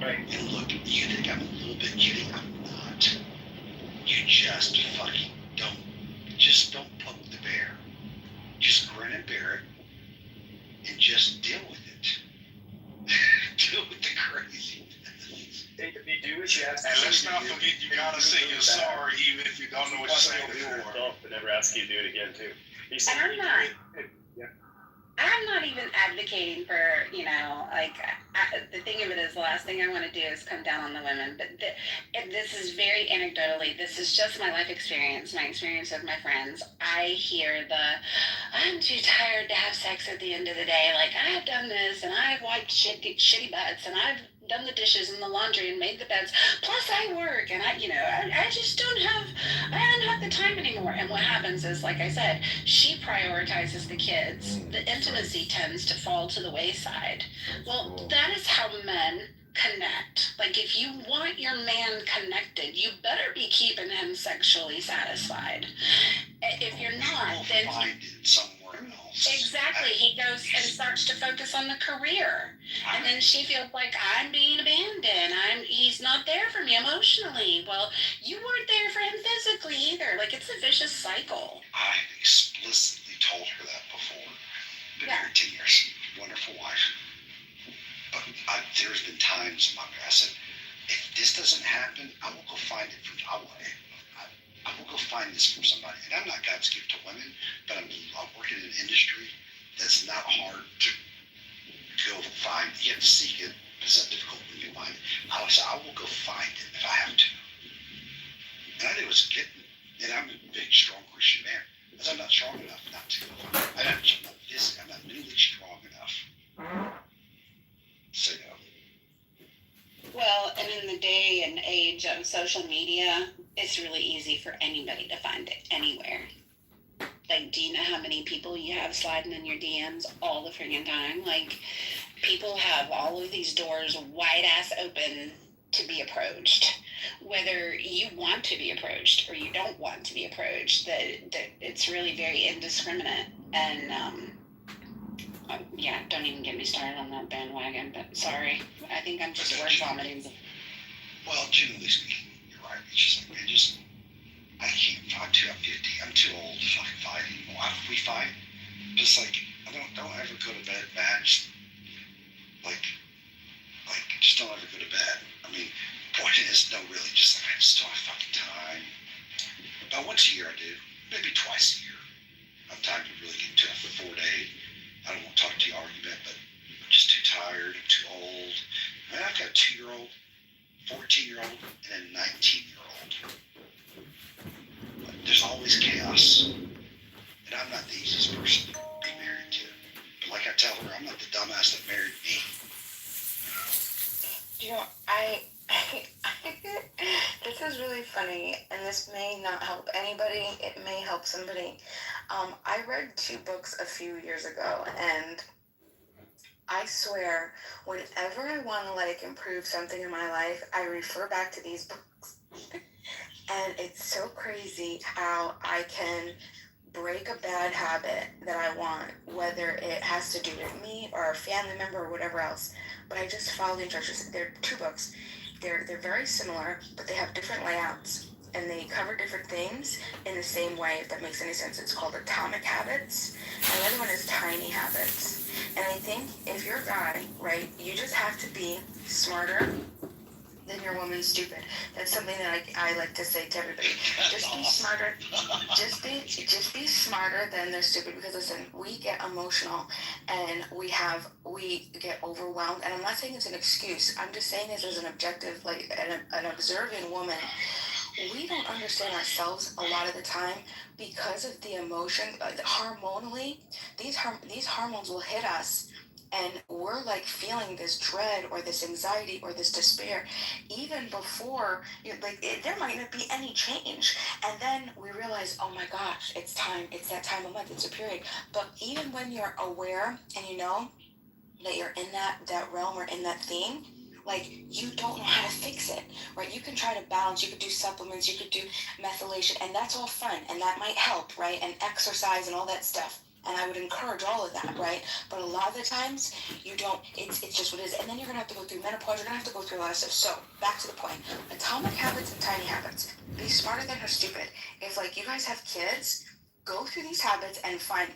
Right. And look, you think I'm a little bit kidding? I'm not. You just fucking don't poke the bear. Just grin and bear it and just deal with it. Deal with the craziness. If you do what you have to And do, let's not forget, you gotta say you're sorry even if you don't know what you're saying do before. yourself, but never ask you to do it again too. He said, And yeah. I'm not even advocating for, the thing of it is the last thing I want to do is come down on the women. But this is very anecdotally. This is just my life experience, my experience with my friends. I hear I'm too tired to have sex at the end of the day. Like, I've done this, and I've wiped shitty butts, and I've done the dishes and the laundry and made the beds. Plus I work, and I just don't have the time anymore. And what happens is, like I said, she prioritizes the kids. The intimacy tends to fall to the wayside. Well, that is how men connect. Like, if you want your man connected, you better be keeping him sexually satisfied. If you're not, then find it somewhere else. Exactly. He goes and starts to focus on the career. And then she feels like, I'm being abandoned. He's not there for me emotionally. Well, you weren't there for him physically either. Like, it's a vicious cycle. I've explicitly told her that before. Been married 10 years. Wonderful wife. But there's been times in my I said, if this doesn't happen, I will go find it I will go find this from somebody. And I'm not God's gift to women, but I'm working in an industry that's not hard to go find. You have to seek it. It's not difficult when you find it. I will go find it if I have to. And I knew it was getting, and I'm a big, strong Christian man, because I'm not strong enough not to go find it. I'm not newly strong enough. So, Well, and in the day and age of social media, it's really easy for anybody to find it anywhere. Like, do you know how many people you have sliding in your DMs all the friggin' time? Like, people have all of these doors wide ass open to be approached. Whether you want to be approached or you don't want to be approached, that it's really very indiscriminate. And don't even get me started on that bandwagon. But sorry, I think I'm just word vomiting. Well, generally speaking, you're right. It's just like, man, I can't. I'm 50. I'm too old to fucking fight anymore. If we fight, just like, I don't ever go to bed mad. Just don't ever go to bed. I mean, point is, no, really, just like, I just don't have fucking time. About once a year I do, maybe twice a year. I'm time to really get into a 4-day, I don't want to talk to you argument, but I'm just too tired, I'm too old. I mean, I've got a 2-year-old, 14-year-old, and a 19-year-old. There's always chaos. And I'm not the easiest person to be married to. But like I tell her, I'm not the dumbass that married me. This is really funny, and this may not help anybody. It may help somebody. I read 2 books a few years ago, and I swear, whenever I want to improve something in my life, I refer back to these books. And it's so crazy how I can break a bad habit that I want, whether it has to do with me or a family member or whatever else. But I just follow the instructions. There are 2 books. They're very similar, but they have different layouts, and they cover different things in the same way, if that makes any sense. It's called Atomic Habits, and the other one is Tiny Habits. And I think if you're a guy, right, you just have to be smarter than your woman's stupid. That's something that I like to say to everybody. Just be smarter. Just be smarter than they're stupid. Because listen, we get emotional and we get overwhelmed. And I'm not saying it's an excuse. I'm just saying this as an objective, an observing woman. We don't understand ourselves a lot of the time because of the emotion. Hormonally, these hormones will hit us. And we're feeling this dread or this anxiety or this despair even before, there might not be any change. And then we realize, oh my gosh, it's time. It's that time of month. It's a period. But even when you're aware and you know that you're in that realm or in that theme, you don't know how to fix it, right? You can try to balance, you could do supplements, you could do methylation, and that's all fun, and that might help, right? And exercise and all that stuff. And I would encourage all of that, right? But a lot of the times you don't, it's just what it is. And then you're gonna have to go through menopause, you're gonna have to go through a lot of stuff. So back to the point. Atomic habits and tiny habits. Be smarter than her stupid. If like you guys have kids, go through these habits and find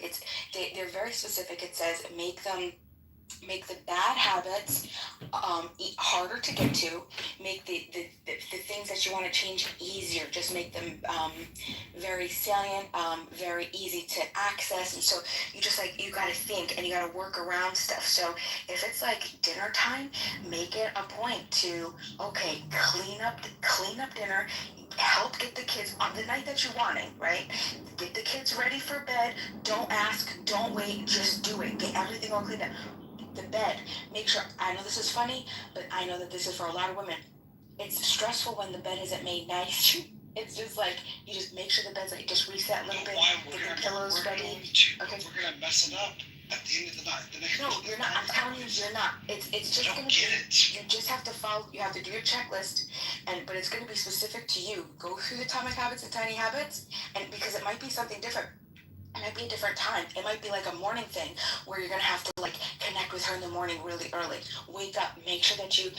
they're very specific. It says make the bad habits harder to get to, make the things that you want to change easier, just make them very salient, very easy to access. And so you just like, you got to think and you got to work around stuff. So if it's like dinner time, make it a point to, okay, clean up dinner, help get the kids on the night that you're wanting, right? Get the kids ready for bed. Don't ask, don't wait, just do it. Get everything all cleaned up. The bed, make sure, I know this is funny, but I know that this is for a lot of women. It's stressful when the bed isn't made nice. It's just like, you just make sure the bed's like, just reset a little bit, get the pillows ready. Okay. We're gonna mess it up at the end of the night. No, you're not. I'm telling you, you're not. It's just I gonna don't be. get it. You just have to follow. You have to do your checklist, but it's gonna be specific to you. Go through the atomic habits and tiny habits, and because it might be something different. It might be a different time. It might be like a morning thing where you're gonna have to like connect with her in the morning really early. Wake up, make sure that you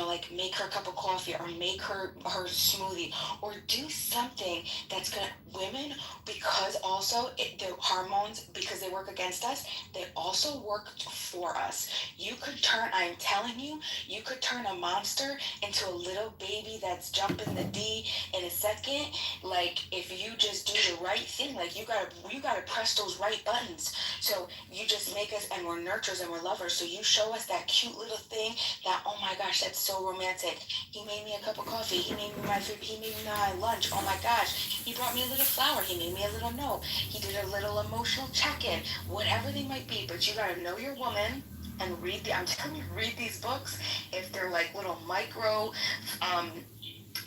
like make her a cup of coffee or make her smoothie or do something that's gonna women, because also the hormones, because they work against us, they also work for us. You could turn, I'm telling you, you could turn a monster into a little baby that's jumping the D in a second. Like if you just do the right thing, like you gotta press those right buttons. So you just make us, and we're nurturers and we're lovers. So you show us that cute little thing that, oh my gosh, that's so romantic. He made me a cup of coffee. He made me my food. He made me my lunch. Oh my gosh. He brought me a little flower. He made me a little note. He did a little emotional check-in. Whatever they might be, but you gotta know your woman and I'm telling you, read these books. If they're like little micro,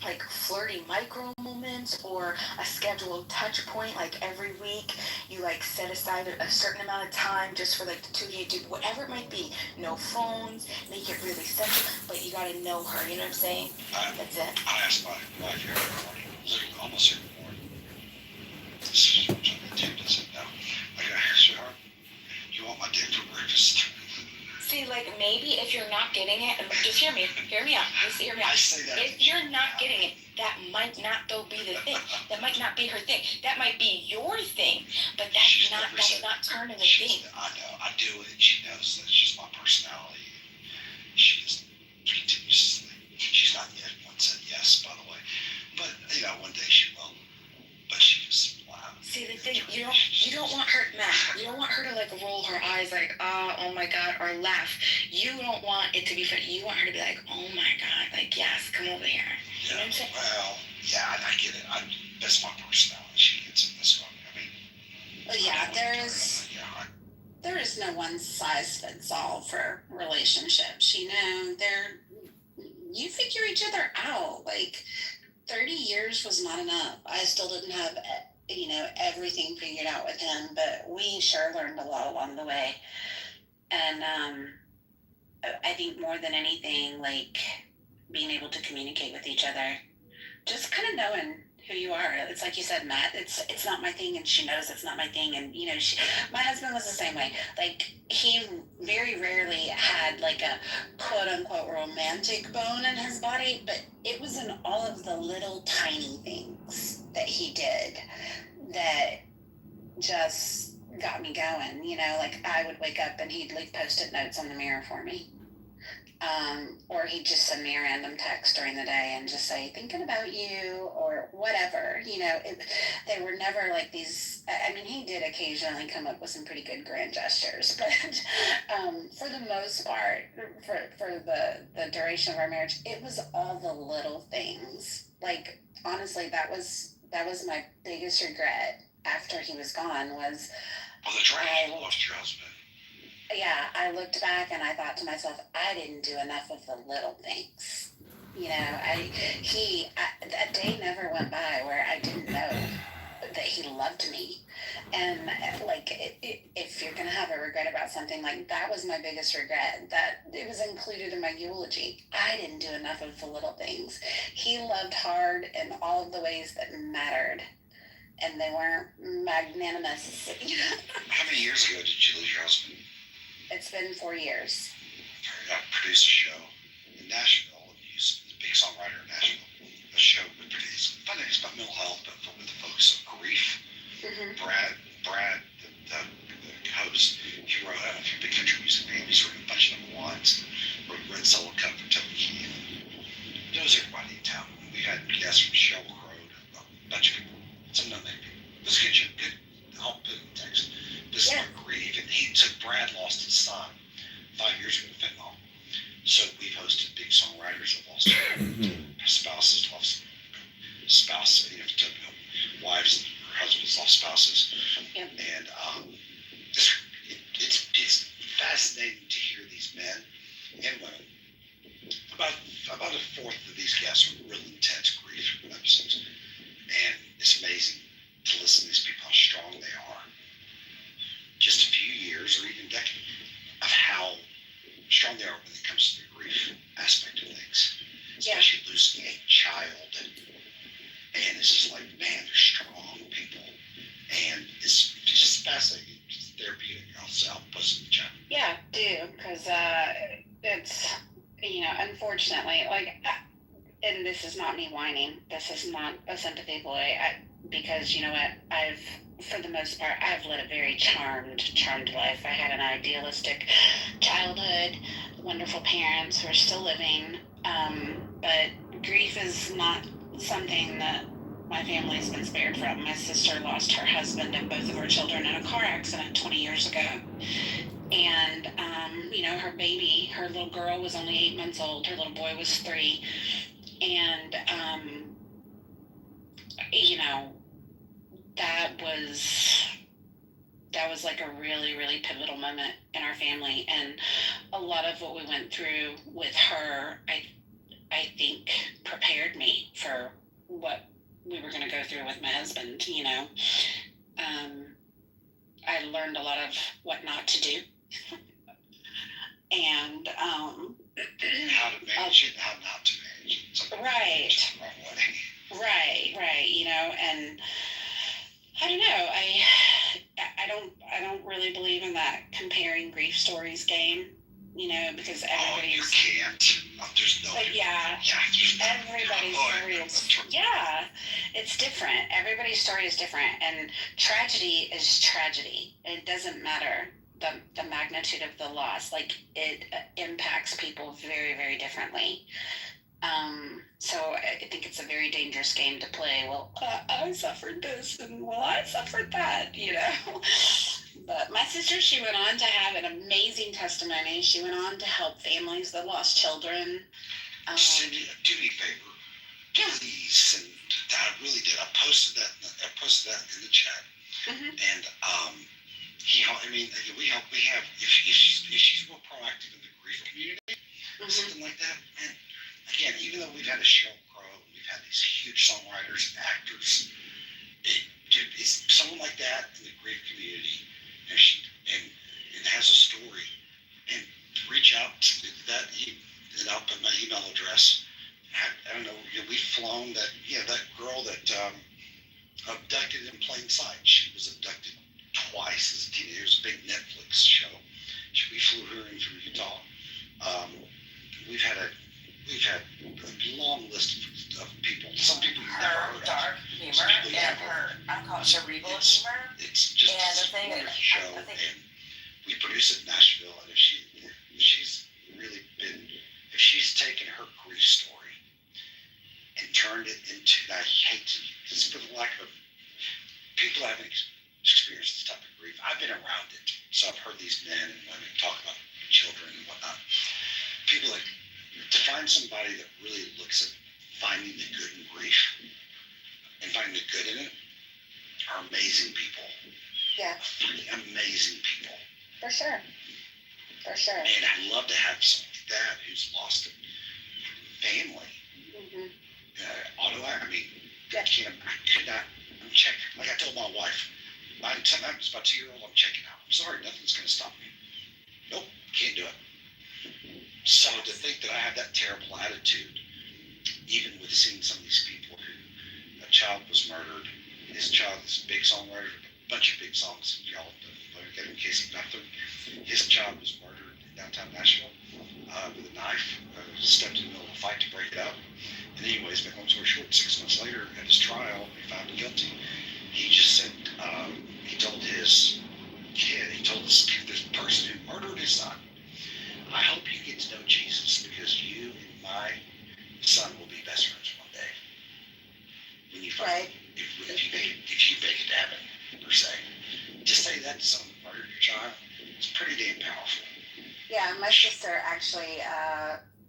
like flirty micro moments or a scheduled touch point, like every week you like set aside a certain amount of time just for like the two of you, do whatever it might be. No phones, make it really simple, but you gotta know her, you know what I'm saying? That's it. I ask my wife here every morning, literally almost every morning. This is what I'm gonna do. Does it now? I go, sweetheart, you want my dick for breakfast? See, like maybe if you're not getting it, just hear me out. Just hear me out. I say that. If you're not getting it, that might not though be the thing. That might not be her thing. That might be your thing, but that's not turning the thing. I know, I do it. She knows that's just my personality. She is continuously. She's not yet once said yes, by the way. But one day she will. But she just wow. See the thing, you don't want her, Matt. You don't want her to like roll her eyes like, oh my god, or laugh. You don't want it to be funny. You want her to be like, oh my god, like yes, come over here. You know what I'm saying? Well, yeah, I get it. That's my personality. She gets it this way. I mean, Well, yeah, there is no one size fits all for relationships. You figure each other out. Like 30 years was not enough. I still didn't have everything figured out with him, but we sure learned a lot along the way. And I think more than anything, like being able to communicate with each other, just kind of knowing who you are. It's like you said, Matt, it's not my thing, and she knows it's not my thing. And my husband was the same way. Like he very rarely had like a quote unquote romantic bone in his body, but it was in all of the little tiny things that he did that just got me going. Like I would wake up and he'd leave Post-it notes on the mirror for me. Or he'd just send me a random text during the day and just say, thinking about you, or whatever. They were never like these. I mean, he did occasionally come up with some pretty good grand gestures, but for the most part, for the duration of our marriage, it was all the little things. Like, honestly, that was my biggest regret after he was gone was. Well, the tragedy lost your husband. Yeah, I looked back and I thought to myself, I didn't do enough of the little things. That day never went by where I didn't know that he loved me. And if you're going to have a regret about something, like that was my biggest regret, that it was included in my eulogy. I didn't do enough of the little things. He loved hard in all of the ways that mattered. and they weren't magnanimous. How many years ago did you lose your husband? It's been 4 years. I produced a show in Nashville. He's a big songwriter in Nashville. A show we produced. Funny, it's about mental health, but with the focus of grief. Mm-hmm. Brad, the host, he wrote, I don't know if you're a big country music fan, he's written a bunch of number ones. Wrote Red Solo Cup for Toby Keith. Knows everybody in town. We had guests from Shell Road, a bunch of people, some non people. It was good. I'll put in text. This is about grief, and Brad lost his son 5 years ago to fentanyl. So we've hosted big songwriters that lost spouses, wives, or husbands lost spouses. Yep. And it's fascinating to hear these men and women. About a fourth of these guests are really intense grief episodes. And it's amazing to listen to these people, how strong they are. Just a few years or even decades of how strong they are when it comes to the grief aspect of things. Especially losing a child. And it's just like, man, they're strong people. And it's just fascinating. It's therapeutic. I'll post it in the chat. Yeah, do, because it's, unfortunately, and this is not me whining. This is not a sympathy play. Because you know what, for the most part, I've led a very charmed life. I had an idealistic childhood, wonderful parents who are still living. But grief is not something that my family's been spared from. My sister lost her husband and both of her children in a car accident 20 years ago. And, her baby, her little girl was only 8 months old. Her little boy was 3. And, that was like a really, really pivotal moment in our family. And a lot of what we went through with her, I think prepared me for what we were going to go through with my husband. I learned a lot of what not to do. And how to manage it, how not to manage it. It's like right. The wrong way. Right. And I don't know. I don't really believe in that comparing grief stories game. Because everybody's. You can't. There's no. Everybody's story is. Yeah, it's different. Everybody's story is different, and tragedy is tragedy. It doesn't matter the magnitude of the loss. It impacts people very, very differently. So I think it's a very dangerous game to play. Well, I suffered this, and I suffered that. But my sister, she went on to have an amazing testimony. She went on to help families that lost children. Cindy, do me a favor, please. And I really did. I posted that in the chat. Mm-hmm. And we have. If she's more proactive in the grief community, something like that. And again, even though we've had a show grow, we've had these huge songwriters, actors. It's someone like that in the grief community. And has a story, and reach out to that, and I'll put my email address. I don't know, we've flown that girl that abducted in plain sight. She was abducted twice as a teenager. It was a big Netflix show. We flew her in from Utah. We've had a long list of people. Some people you've never heard of. Dark humor and her, I call it cerebral humor. It's just a wonderful show, and we produce it in Nashville. And if she's taken her grief story and turned it into, I hate to, just for the lack of people haven't experienced this type of grief. I've been around it, so I've heard these men and women talk about children and whatnot. People to find somebody that really looks at finding the good in grief and finding the good in it are amazing people. Yeah. Amazing people. For sure. And I'd love to have someone like that who's lost a family. Mm-hmm. I could not, I'm checking. Like I told my wife, my 2-year-old, I'm checking out. I'm sorry, nothing's going to stop me. Nope, can't do it. So to think that I have that terrible attitude, even with seeing some of these people who a child was murdered, his child is a big songwriter, a bunch of big songs. Y'all get in case of nothing. His child was murdered in downtown Nashville with a knife. Stepped in the middle of a fight to break it up. And anyways, make long story short, 6 months later at his trial, they found him guilty. He just said, he told his kid, he told this person who murdered his son, I hope you get to know Jesus because you and my son will be best friends one day. When you find, Right. if you make it to heaven, per se. Just say that to someone who murdered your child, it's pretty damn powerful. Yeah, my sister actually,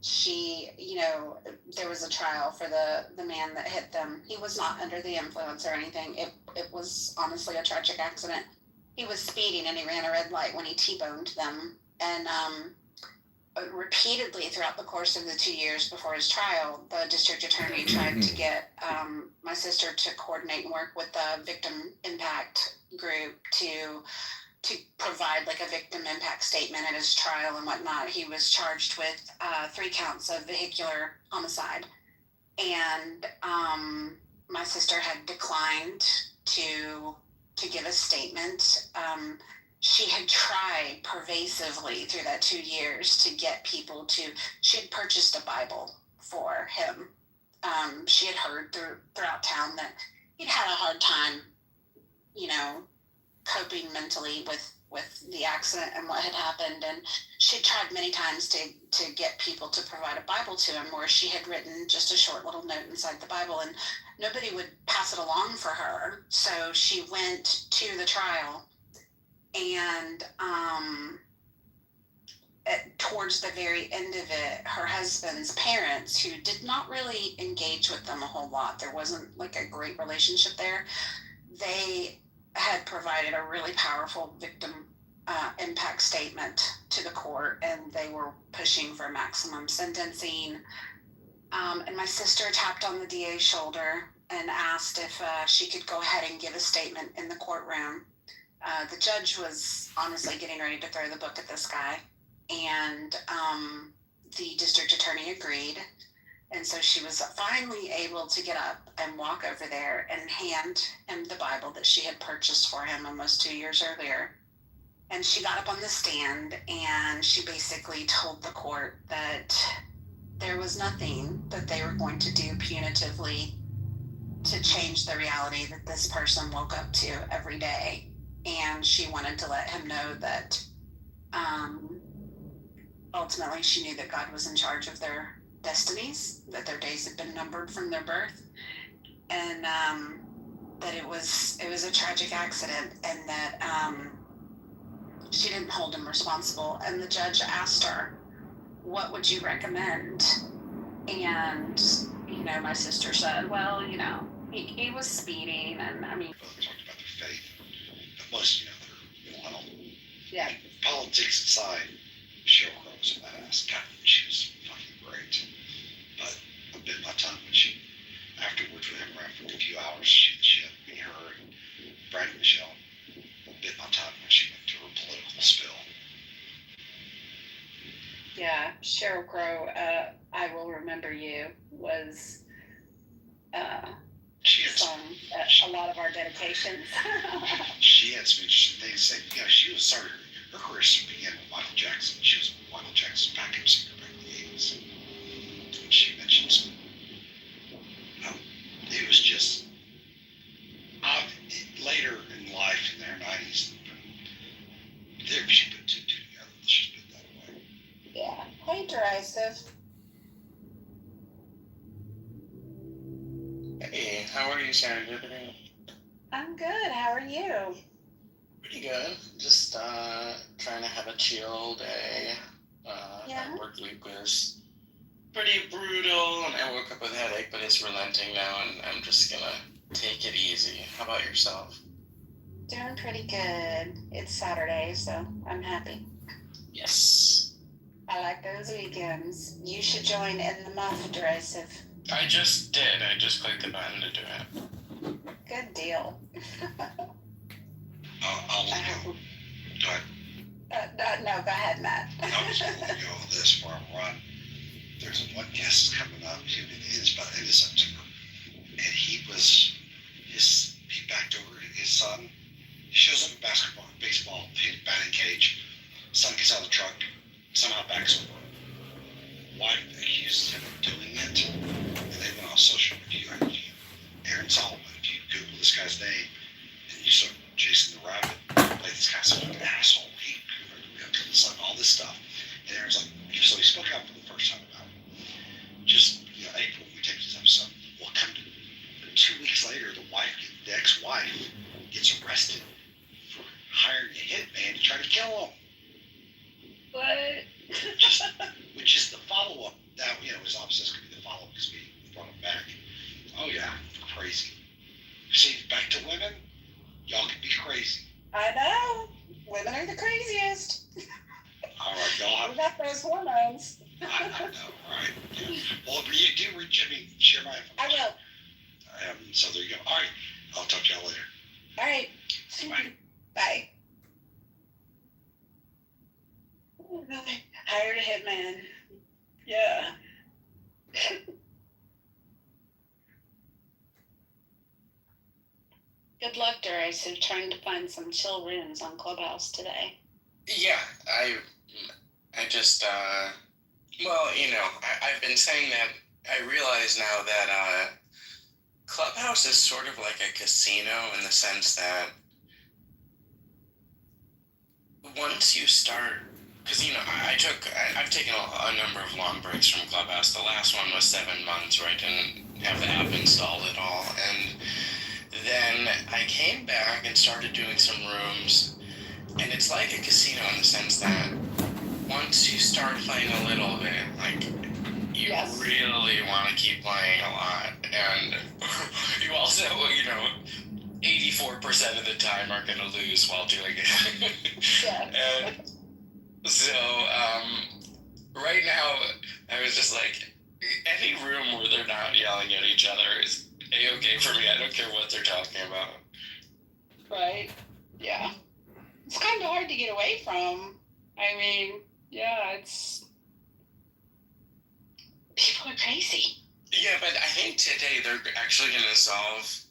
she, there was a trial for the man that hit them. He was not under the influence or anything. It was honestly a tragic accident. He was speeding and he ran a red light when he T-boned them. And repeatedly throughout the course of the 2 years before his trial, the district attorney tried to get my sister to coordinate and work with the victim impact group to provide like a victim impact statement at his trial and whatnot. He was charged with 3 counts of vehicular homicide. And my sister had declined to give a statement. She had tried pervasively through that 2 years to get people she had purchased a Bible for him. She had heard throughout town that he'd had a hard time, coping mentally with the accident and what had happened. And she tried many times to get people to provide a Bible to him, where she had written just a short little note inside the Bible, and nobody would pass it along for her. So she went to the trial, and towards the very end of it, her husband's parents, who did not really engage with them a whole lot, there wasn't like a great relationship there, they had provided a really powerful victim impact statement to the court, and they were pushing for maximum sentencing. And my sister tapped on the DA's shoulder and asked if she could go ahead and give a statement in the courtroom. The judge was honestly getting ready to throw the book at this guy, and the district attorney agreed. And so she was finally able to get up and walk over there and hand him the Bible that she had purchased for him almost 2 years earlier. And she got up on the stand and she basically told the court that there was nothing that they were going to do punitively to change the reality that this person woke up to every day. And she wanted to let him know that ultimately she knew that God was in charge of their destinies, that their days had been numbered from their birth, and that it was a tragic accident, and that she didn't hold him responsible. And the judge asked her, what would you recommend? And my sister said, well, he was speeding, and I mean, They talked about their faith, but most, they're mental. yeah. Politics aside, Cheryl Crow was a badass. God, she was fucking great. But I bit my tongue when she, afterwards, we hung around for a few hours, shoot the shit, me, her, and Brad and Michelle. I bit my tongue when she went to her political spill. Yeah, Cheryl Crow, I Will Remember You was She had sung at a lot of our dedications. She had some interesting things to say. She was started, her career began with Michael Jackson. She was Michael Jackson's backup singer back in the 80s. And she mentioned some, it was just, later in life, in their 90s, she put two together. She's put that away. Yeah. Hey, Derisive. Hey, how are you, Serendipity? I'm good. How are you? Pretty good. Just trying to have a chill day. Yeah. My work week was pretty brutal, and I woke up with a headache, but it's relenting now, and I'm just gonna take it easy. How about yourself? Doing pretty good. It's Saturday, so I'm happy. Yes. I like those weekends. You should join in the muff, Derisive. I just did. I just clicked the button to do it. Good deal. I'll let you go. Go ahead. No, go ahead, Matt. I was going to go with this before I run. There's one guest coming up. It is by the end of September. And he because we brought them back. Oh yeah, crazy. See, back to women, y'all can be crazy. I know. Women are the craziest. All right, y'all We have. got those hormones. I know, right? Yeah. Well, you do reach. I mean, share my I information. will. So there you go. All right, I'll talk to y'all later. All right. Bye. Bye. Hired a hitman. Yeah. Good luck, Darius, in trying to find some chill rooms on Clubhouse today. Yeah, I just, well, I've been saying that I realize now that Clubhouse is sort of like a casino in the sense that once you start, because I've taken a number of long breaks from Clubhouse. The last one was 7 months where I didn't have the app installed at all, and then I came back and started doing some rooms, and it's like a casino in the sense that once you start playing a little bit, like, you Yes. really want to keep playing a lot, and you also, 84% of the time are going to lose while doing it. Yeah. And so, right now, I was just like, any room where they're not yelling at each other is A-okay for me. I don't care what they're talking about. Right. Yeah. It's kind of hard to get away from. I mean, yeah, it's. People are crazy. Yeah, but I think today they're actually going to solve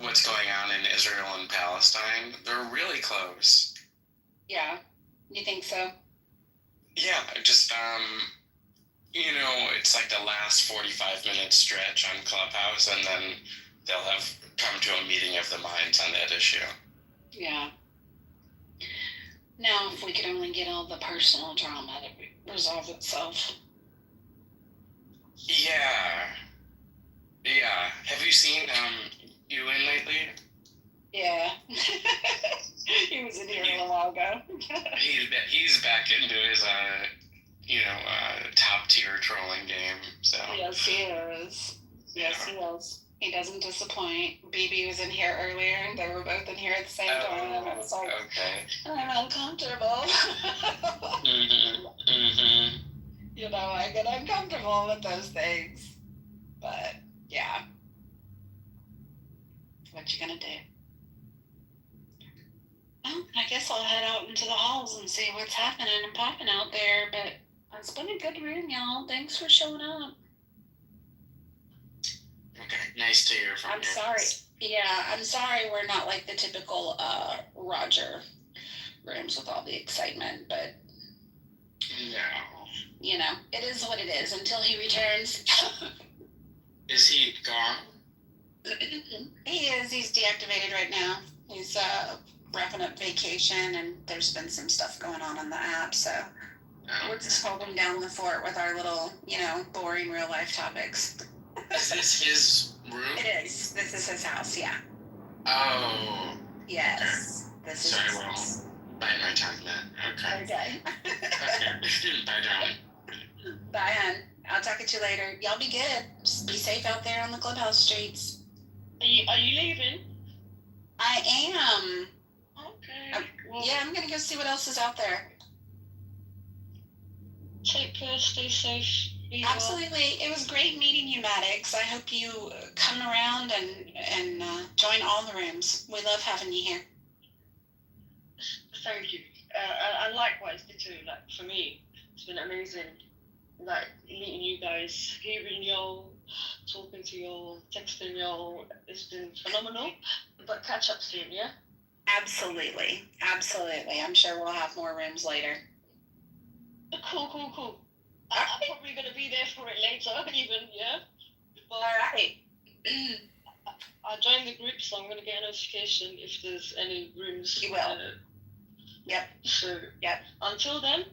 what's going on in Israel and Palestine. They're really close. Yeah. You think so? Yeah, just, it's like the last 45-minute stretch on Clubhouse, and then they'll have come to a meeting of the minds on that issue. Yeah. Now, if we could only get all the personal drama to resolve itself. Yeah. Yeah. Have you seen Ewan lately? Yeah. He was in here a little while ago. He's back into his top tier trolling game. So Yes, he is. Yes, he is. He doesn't disappoint. BB was in here earlier, and they were both in here at the same time. And I was like, okay. I'm uncomfortable. Mm-hmm. I get uncomfortable with those things. But yeah, what you gonna do? Well, I guess I'll head out into the halls and see what's happening and popping out there. But it's been a good room, y'all. Thanks for showing up. Okay, nice to hear from you. I'm sorry. Yeah, I'm sorry we're not like the typical Roger rooms with all the excitement, but No. It is what it is until he returns. Is he gone? He is. He's deactivated right now. He's wrapping up vacation, and there's been some stuff going on in the app, so we're just holding down the fort with our little, boring real life topics. Is this his room? It is. This is his house, yeah. Oh. Yes. This is Sorry, his well, house. bite my tongue then. Okay. Okay. Okay. Bye, darling. Bye, hon. I'll talk to you later. Y'all be good. Just be safe out there on the Clubhouse streets. Are you leaving? I am. Okay. Yeah, I'm gonna go see what else is out there. Take care. Stay safe. Be well. Absolutely. It was great meeting you, Maddox. I hope you come around and join all the rooms. We love having you here. Thank you. And likewise, too. Like, for me, it's been amazing. Like, meeting you guys, hearing y'all, talking to y'all, texting y'all. It's been phenomenal. But catch up soon, yeah? Absolutely. Absolutely. I'm sure we'll have more rooms later. Cool. I'm probably going to be there for it later, even, yeah? But All right. I joined the group, so I'm going to get a notification if there's any rooms. You will. Yep. So, Yep. Until then,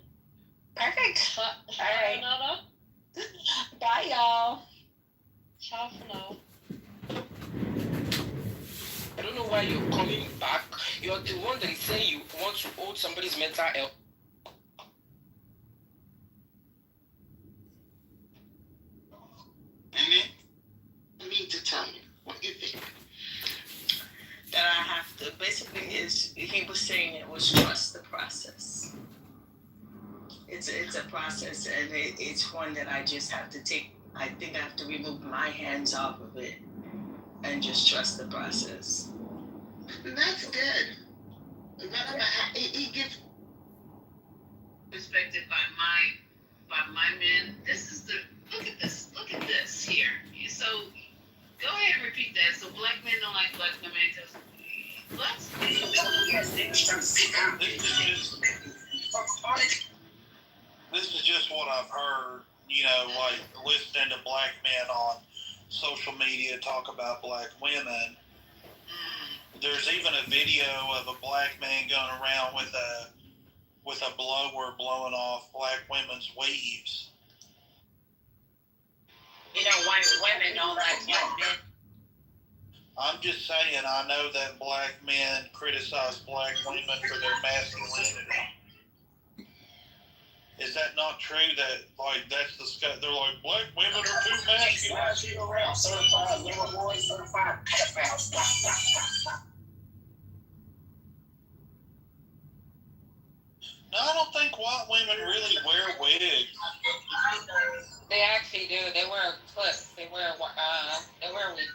Perfect. All right. sayonara. Bye, y'all. Ciao for now. I don't know why you're coming back. You're the one that is saying you want to hold somebody's mental health. is he was saying it was trust the process. It's a process, and it's one that I just have to take. I think I have to remove my hands off of it and just trust the process. And that's good. Remember, he gives perspective by my men. This is the look at this here. So go ahead and repeat that. So black men don't like black women because what? This is just what I've heard, you know, like listening to black men on social media talk about black women. There's even a video of a black man going around with a blower blowing off black women's weaves. You know, white women don't like black men. I'm just saying, I know that black men criticize black women for their masculinity. Is that not true? That like that's the stuff they're like black women are too masculine. around, certified little boys, certified pedophiles. No, I don't think white women really wear wigs. They actually do. They wear clips. They wear wigs.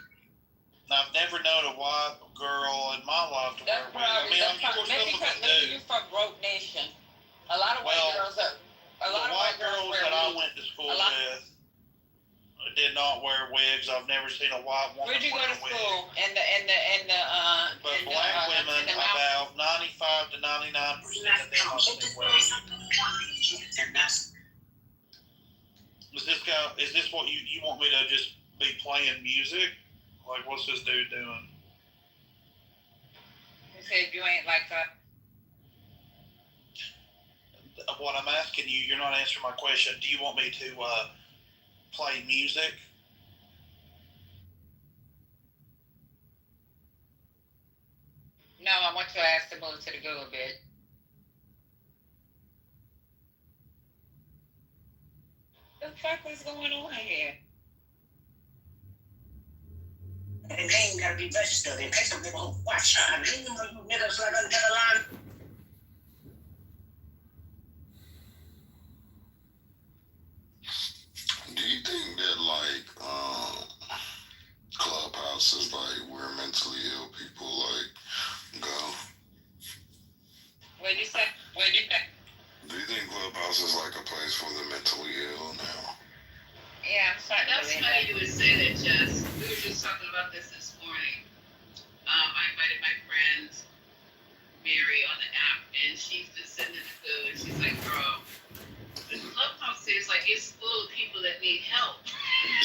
I've never known a white girl in my life to wear That's wigs. I probably mean, I'm sure some of them maybe do. you're from Broke Nation. A lot of white girls are. A lot The of white white girls girls wear that I wigs. went to school with did not wear wigs. I've never seen a white woman Where'd you go wear to a wig. school? But black women, about 95 to 99% of them I think wear wigs. Is this what you want me to just be playing music? Like, what's this dude doing? You said you ain't like that. What I'm asking you, you're not answering my question. Do you want me to play music? No, I want your ass to move to the Google bit. The fuck is going on here? And they ain't gotta be registered. In case some nigga who watch. I mean, you niggas like under the line. Do you think that like Clubhouse is like where mentally ill people like go? What'd you say? Do you think Clubhouse is like a place for the mentally ill now? Yeah, I'm starting That's to believe funny that. you would say that, Jess. We were just talking about this morning. I invited my friend Mary on the app, and she's been sitting in the food, and she's like, "Bro, the Clubhouse is like it's full of people that need help."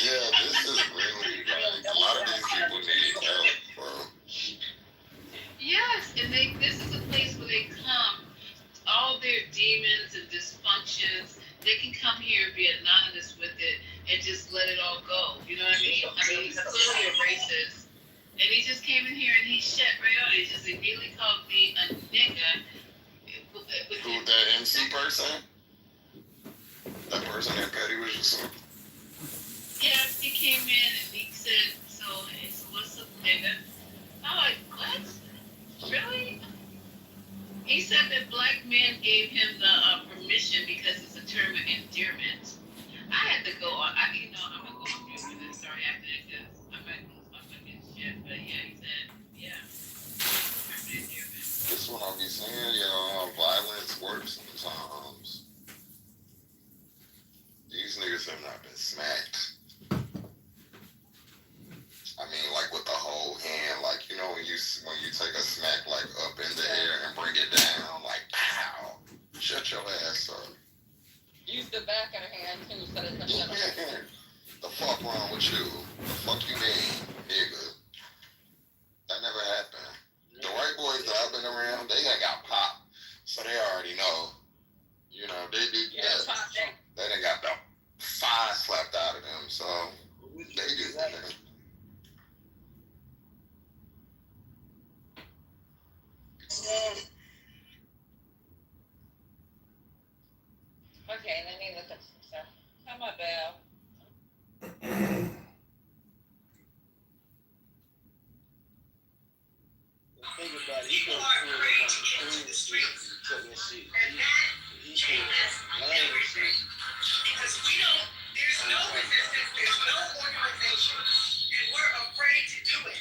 Yeah, this is really like a lot of these people need help, bro. Yes, and this is a place where they come, all their demons and dysfunctions, they can come here and be anonymous with it and just let it all go. You know what I mean? I mean, he's clearly a racist. And he just came in here and he shut right out. He just immediately called me a nigga. Who, that MC person? That person that Patty was just on? Yeah, he came in and he said, so what's up, nigga? I'm like, what? Really? He said that black men gave him the permission because it's a term of endearment. I had to go on. I'm gonna go on mute for this. Sorry, after this, because I might lose my fucking shit. But yeah, he said, yeah, term of endearment. This one I'll be saying, how violence works sometimes. These niggas have not been smacked. I mean, like with the whole hand, like when you take a smack like up in the air and bring it down, like pow, shut your ass up. Use the back of the hand too, so that The fuck wrong with you? The fuck you mean, nigga? That never happened. The white boys that I've been around, they ain't got popped, so they already know. They did that. They done got the fire slapped out of them, so they did that. Okay, let me look up some stuff. How my bell? The thing about it, he goes through shit. He should explain shit. Because we don't, there's no resistance, there's no organization, and we're afraid to do it.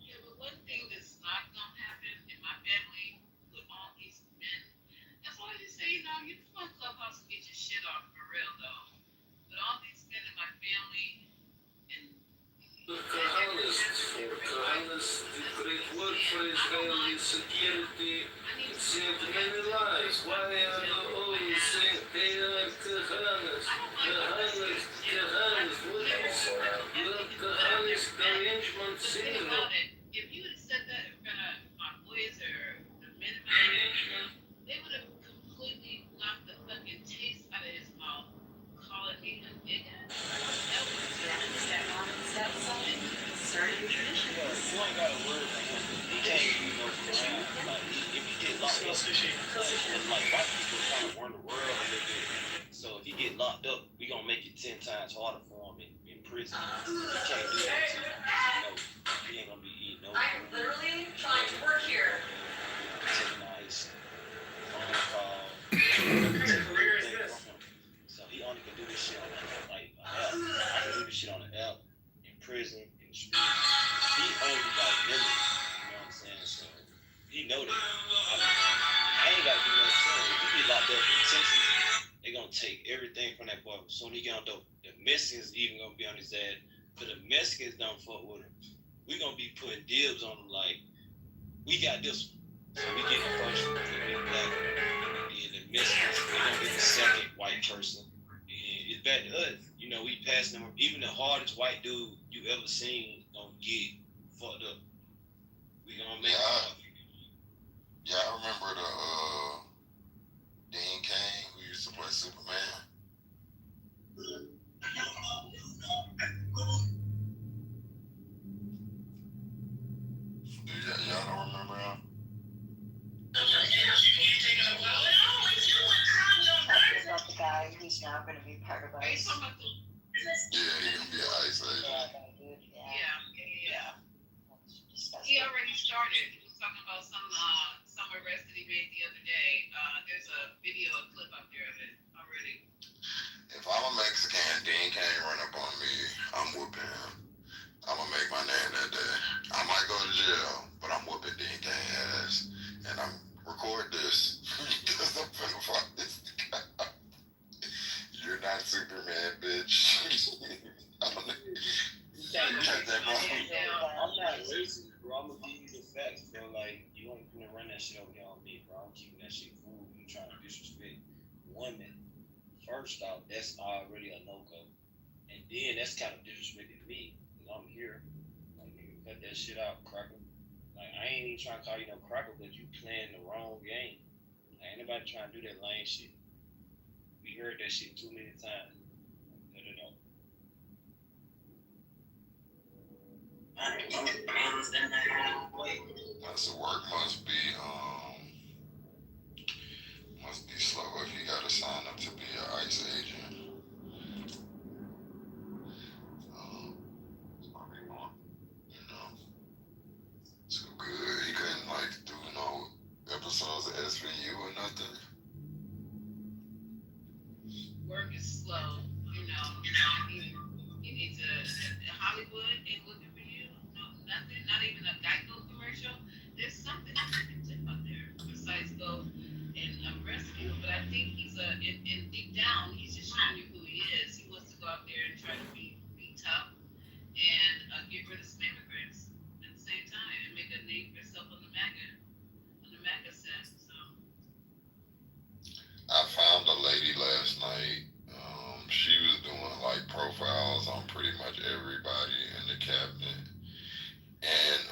Yeah, but one thing that's not gonna happen in my family with all these men, that's why I just say, you know, you just want Clubhouse to get your shit off for real though. But all these men in my family and Kahanas, the great work for Israeli security, saved many lives. Why are you always saying they are Kahanas? Kahanas, Kahanas, what is Kahanas arrangement zero? if you would have said that in front of my boys or the men in my family, they would have completely knocked the fucking taste out of his mouth, calling me a nigga. That was That mom and stepson starting tradition. You ain't got a word for him. He can't be no around. Like, if he get locked up, like white people kind of run the world a little bit. So if he get locked up, we gonna make it 10 times harder for him in prison. He can't do that to you. No, he ain't gonna be eating no I'm food. literally trying to work here. Taking all his phone calls. Where is this? So he only can do this shit on like an app. I can do this shit on an app, in prison, in the street. He only got limits, you know what I'm saying? So he know that. I ain't gotta do no telling. If he get locked up in Texas, they gonna take everything from that boy. So he get on dope. The Mexicans even gonna be on his ass. But the Mexicans don't fuck with him. We gonna be putting dibs on him like, we got this one. So we get the first one, we get black. And the Mexicans, they gonna get the second white person. And it's back to us. You know, we passing them. Even the hardest white dude you ever seen gonna get fucked up. We gonna make it hard. Yeah, I remember the Dean Cain who used to play Superman. Y'all don't remember him? Talking about the guy who's now going to be part of Are you us. talking about the Yeah, he gonna be an ICE agent. yeah. He already started. He was talking about some arrest that he made the other day. There's a video, a clip up there of it already. If I'm a Mexican and Dean Cain run up on me, I'm whooping him. I'm gonna make my name that day. I might go to jail, but I'm whooping Dean Cain ass. And I'm record this. Because I'm finna fuck this guy. You're not Superman, bitch. I'm not racist, bro. I'm gonna give you the facts, bro. Like, you ain't gonna run that shit over here on me, bro. I'm keeping that shit cool. You trying to disrespect women. First off, that's already a no-go. And then that's kind of disrespecting me, because I'm here. Like, nigga, cut that shit out, cracker. Like, I ain't even trying to call you no cracker, but you playing the wrong game. Like, ain't nobody trying to do that lame shit. We heard that shit too many times. Cut it off. I said work must be slow if you gotta sign up to be an ICE agent. You know, so good. He couldn't like do no episodes of SVU or nothing. Work is slow, you know. You need to. Hollywood ain't looking for you. No, nothing. Not even a Geico commercial. There's something you can do out there besides go and arrest you. But I think he's in deep down, he's just showing you who he is. He wants to go out there and try to be tough and get rid of some immigrants at the same time and make a name for himself on the MAGA set. So. I found a lady last night. She was doing like profiles on pretty much everybody in the cabinet, and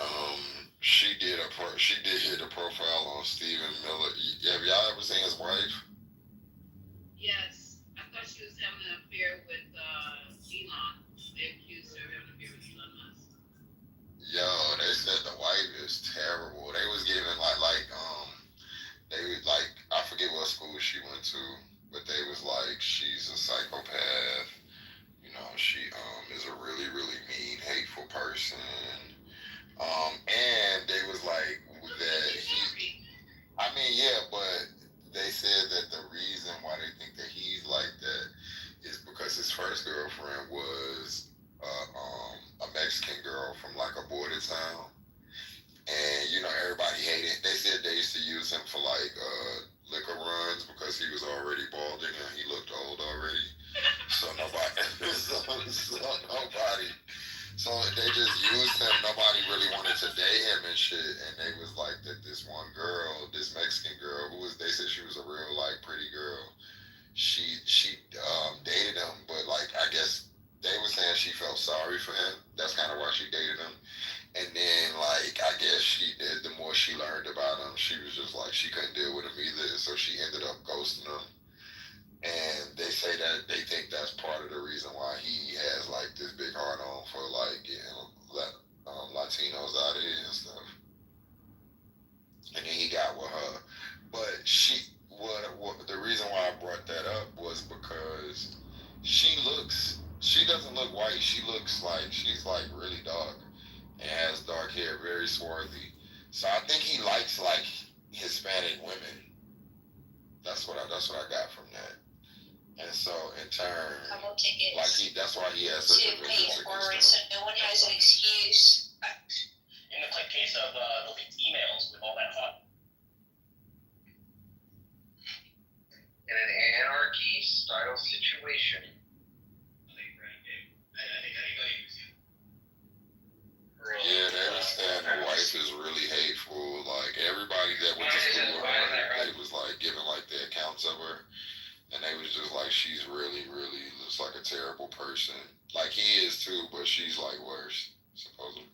she did hit a profile on Stephen Miller. Have y'all ever seen his wife? Yes, I thought she was having an affair with Elon. They accused her of having an affair with Elon Musk. Yo, they said the wife is terrible. They was giving I forget what school she went to, but they was like, she's a psychopath. You know, she is a really, really mean, hateful person. And they was like that he, I mean, yeah, but on nobody. So they just used him. Nobody really wanted to date him and shit. And they was like that this one girl, this Mexican girl, who was they said she was a real like pretty girl. She dated him, but like I guess they were saying she felt sorry for him. That's kind of why she dated him. And then like I guess she did. The more she learned about him, she was just like she couldn't deal with him either. So she ended up ghosting him. And they say that they think that's part of the reason why he has like this big heart on for like getting Latinos out of here and stuff. And then he got with her, but what the reason why I brought that up was because she doesn't look white. She looks like she's like really dark and has dark hair, very swarthy. So I think he likes like Hispanic women. That's what I got from that. And so, in turn, Couple tickets. like that's why he has such a To vicious pay for it, against so them. no one has an excuse. In the case of the leaked emails with all that hot. In an anarchy style situation. Yeah, they were saying the wife is really hateful. Like everybody that went to school with her, they was like giving like the accounts of her, and they was just like she's really, really looks like a terrible person. Like he is too, but she's like worse, supposedly.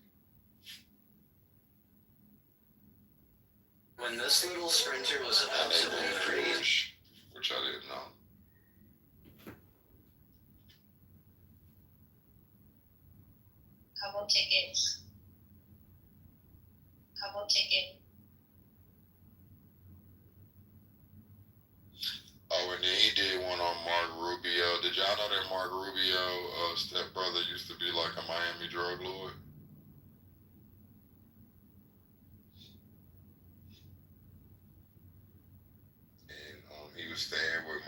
When this little sprinter was And about they to be were freed, Jewish, which I didn't know. Couple tickets. Couple ticket. Oh, and then he did one on Mark Rubio. Did y'all know that Mark Rubio stepbrother used to be like a Miami drug lord? And he was staying with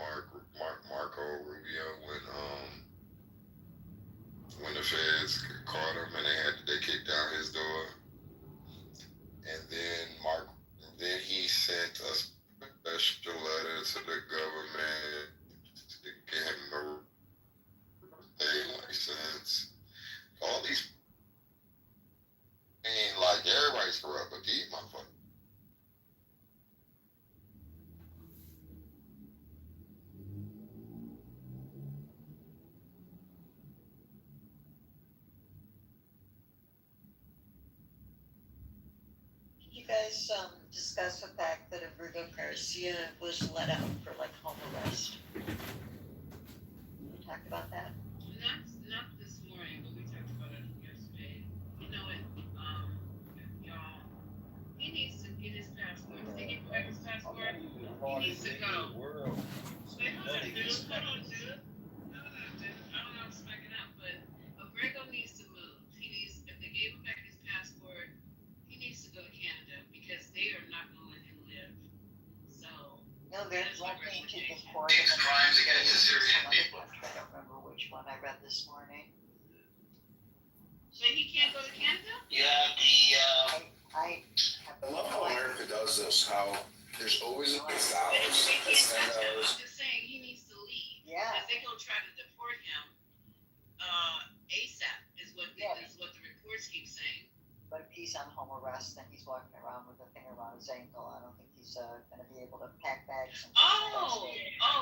Marco Rubio when the feds caught him and they kicked down his door. And then he sent a special letter to the government to get him a license. All these, like everybody's corrupt, but these motherfuckers. You guys discuss the fact that Abrigo Garcia was let out for like home arrest. We talked about that. Not this morning, but we talked about it yesterday. You know what, y'all, he needs to get his passport. Did they get back his passport? He needs to go. Wait, hold on, dude. I don't know I'm smacking up, but Abrego needs to move. If they gave him back his passport, he needs to go to Canada because they are not going to let him live. So. No, they're looking to deport him. I don't remember which one I read this morning. So he can't go to Canada? Yeah, I love how America does this, how there's always a big They dollars. can't touch him. I'm just saying he needs to leave. Yeah. Because they're going to try to deport him ASAP is what the reports keep saying. But if he's on home arrest, then he's walking around with a thing around his ankle. I don't think he's going to be able to pack bags.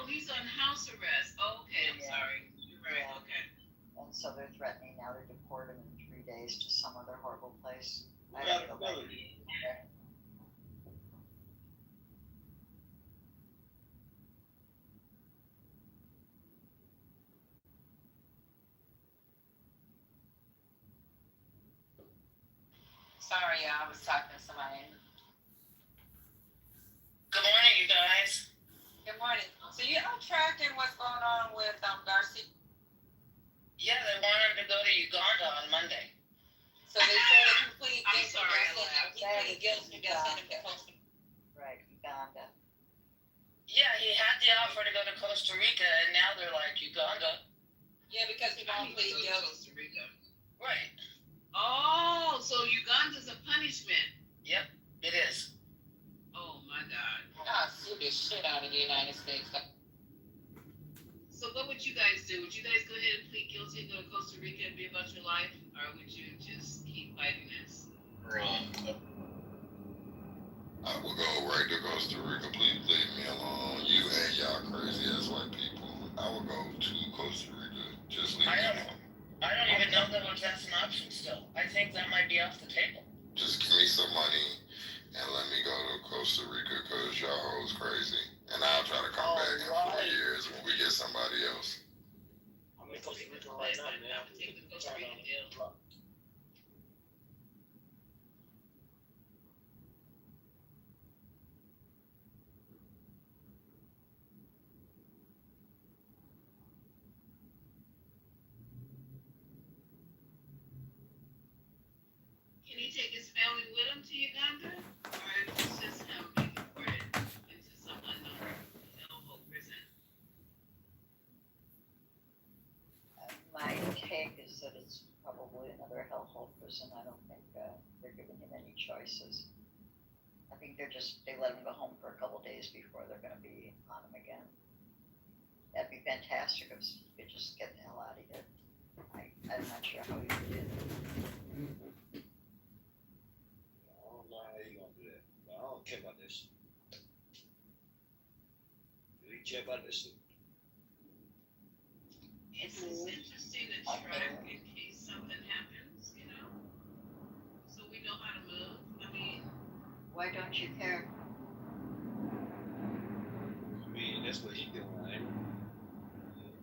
He's on house arrest. Okay, I'm sorry. You're right. Yeah. Okay. And so they're threatening now to deport him in 3 days to some other horrible place. I yeah. don't know. Sorry, I was talking to somebody. Good morning, you guys. Good morning. So you are tracking what's going on with Garcia? Yeah, they want him to go to Uganda on Monday. So they said if he plead I'm guilty, sorry, they'll send him to Costa Rica. Right, Uganda. Yeah, he had the offer to go to Costa Rica, and now they're like Uganda. Yeah, because he won't plead guilty. Costa Rica. Right. Oh, so Uganda's a punishment. Yep, it is. Oh my God. I'll sue the shit out of the United States. So what would you guys do? Would you guys go ahead and plead guilty and go to Costa Rica and be about your life, or would you just keep fighting this? I will go right to Costa Rica. Please leave me alone. You and y'all crazy ass white people. I will go to Costa Rica. Just leave me alone. I don't even know that that's an option still. I think that might be off the table. Just give me some money and let me go to Costa Rica because y'all hoes crazy. And I'll try to come back in 4 years when we get somebody else. I'm in Costa Rica right now, man. I would take the Costa Rica deal. Can he take his family with him to Uganda, or it's just him being deported into some unknown hellhole prison? My take is that it's probably another hellhole prison. I don't think they're giving him any choices. I think they let him go home for a couple days before they're going to be on him again. That'd be fantastic if he could just get the hell out of here. I'm not sure how he would do it. I don't know how you gonna do that. But I don't care about this shit. Do you care about this shit? It's just interesting to track in case something happens, you know? So we know how to move. I mean, Why don't you care? I mean, that's what he doing, right?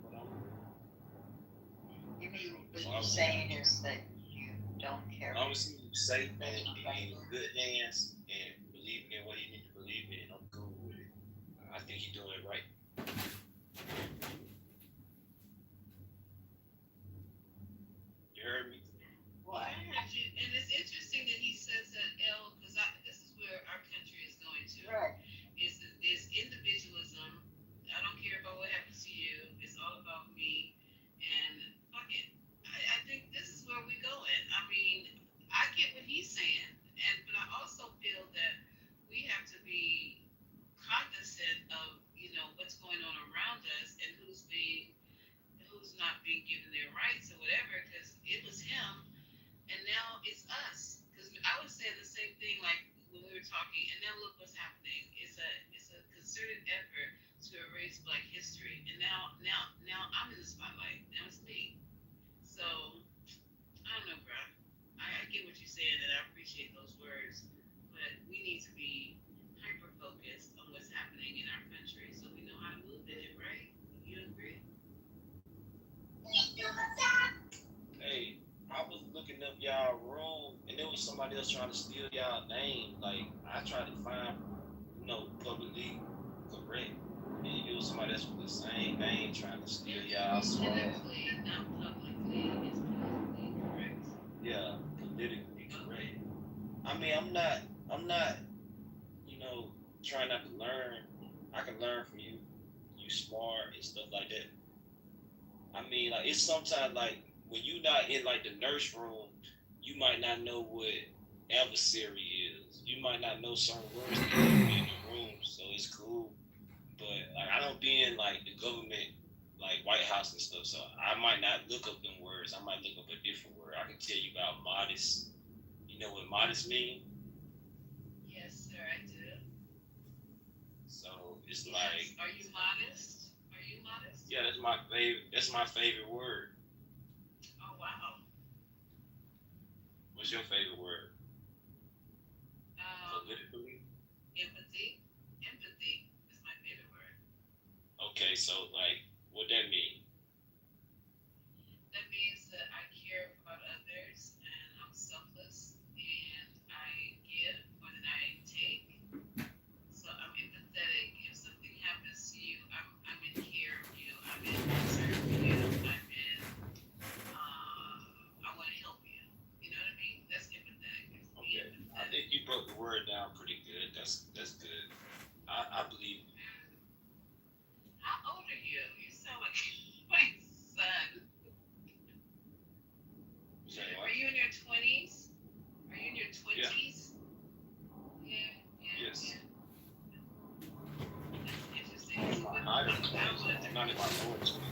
But You mean what you're saying is that you don't care? as long as he's safe and in good hands and believing in what he needs to believe in, I'm cool with it. I think he's doing it right. You heard me? Why? and it's interesting that he says that because this is where our country is going to. Right. Is individualism. I don't care about what happens to you. It's all about me. And fuck it. I think this is where we're going. I mean, I get what he's saying, but I also feel that we have to be cognizant of what's going on around us and who's not being given their rights or whatever. Because it was him, and now it's us. Because I was saying the same thing like when we were talking, and now look what's happening. It's a concerted effort to erase Black history, and now I'm in the spotlight. Now it's me. So I don't know, bro. I get what you're saying, and I appreciate those words, but we need to be hyper focused on what's happening in our country, so we know how to move in it, right? You agree? Hey, I was looking up y'all room and there was somebody else trying to steal y'all name. Like, I tried to find, publicly correct. And it was somebody else with the same name trying to steal y'all swag. Politically, not publicly, it's politically correct. Yeah, politically correct. I mean, I'm not, trying not to learn. I can learn from you. You smart and stuff like that. I mean, like, it's sometimes like when you not in like the nurse room, you might not know what adversary is. You might not know certain words that you be in the room, so it's cool. But like, I don't be in like the government, like White House and stuff, so I might not look up them words. I might look up a different word. I can tell you about modest. You know what modest mean? Yes, sir, I do. So it's Yes. like, Are you modest? Are you modest? yeah, that's my favorite word. Oh wow. What's your favorite word? Politically? Empathy. Empathy is my favorite word. Okay, so like, what that mean? That means that I care about others and I'm selfless and I give more than I take. So I'm empathetic. If something happens to you, I'm in care of you. I'm in concern for you. I want to help you. You know what I mean? That's empathetic. It's being Okay, empathetic. I think you broke the word down pretty good. That's good. I believe. How old are you? You sound like my son. Say Are what? you in your 20s? Are you in your 20s? Yeah. Yes. That's interesting. I'm in my higher I 20s. wanted to I'm not in my lower 20s.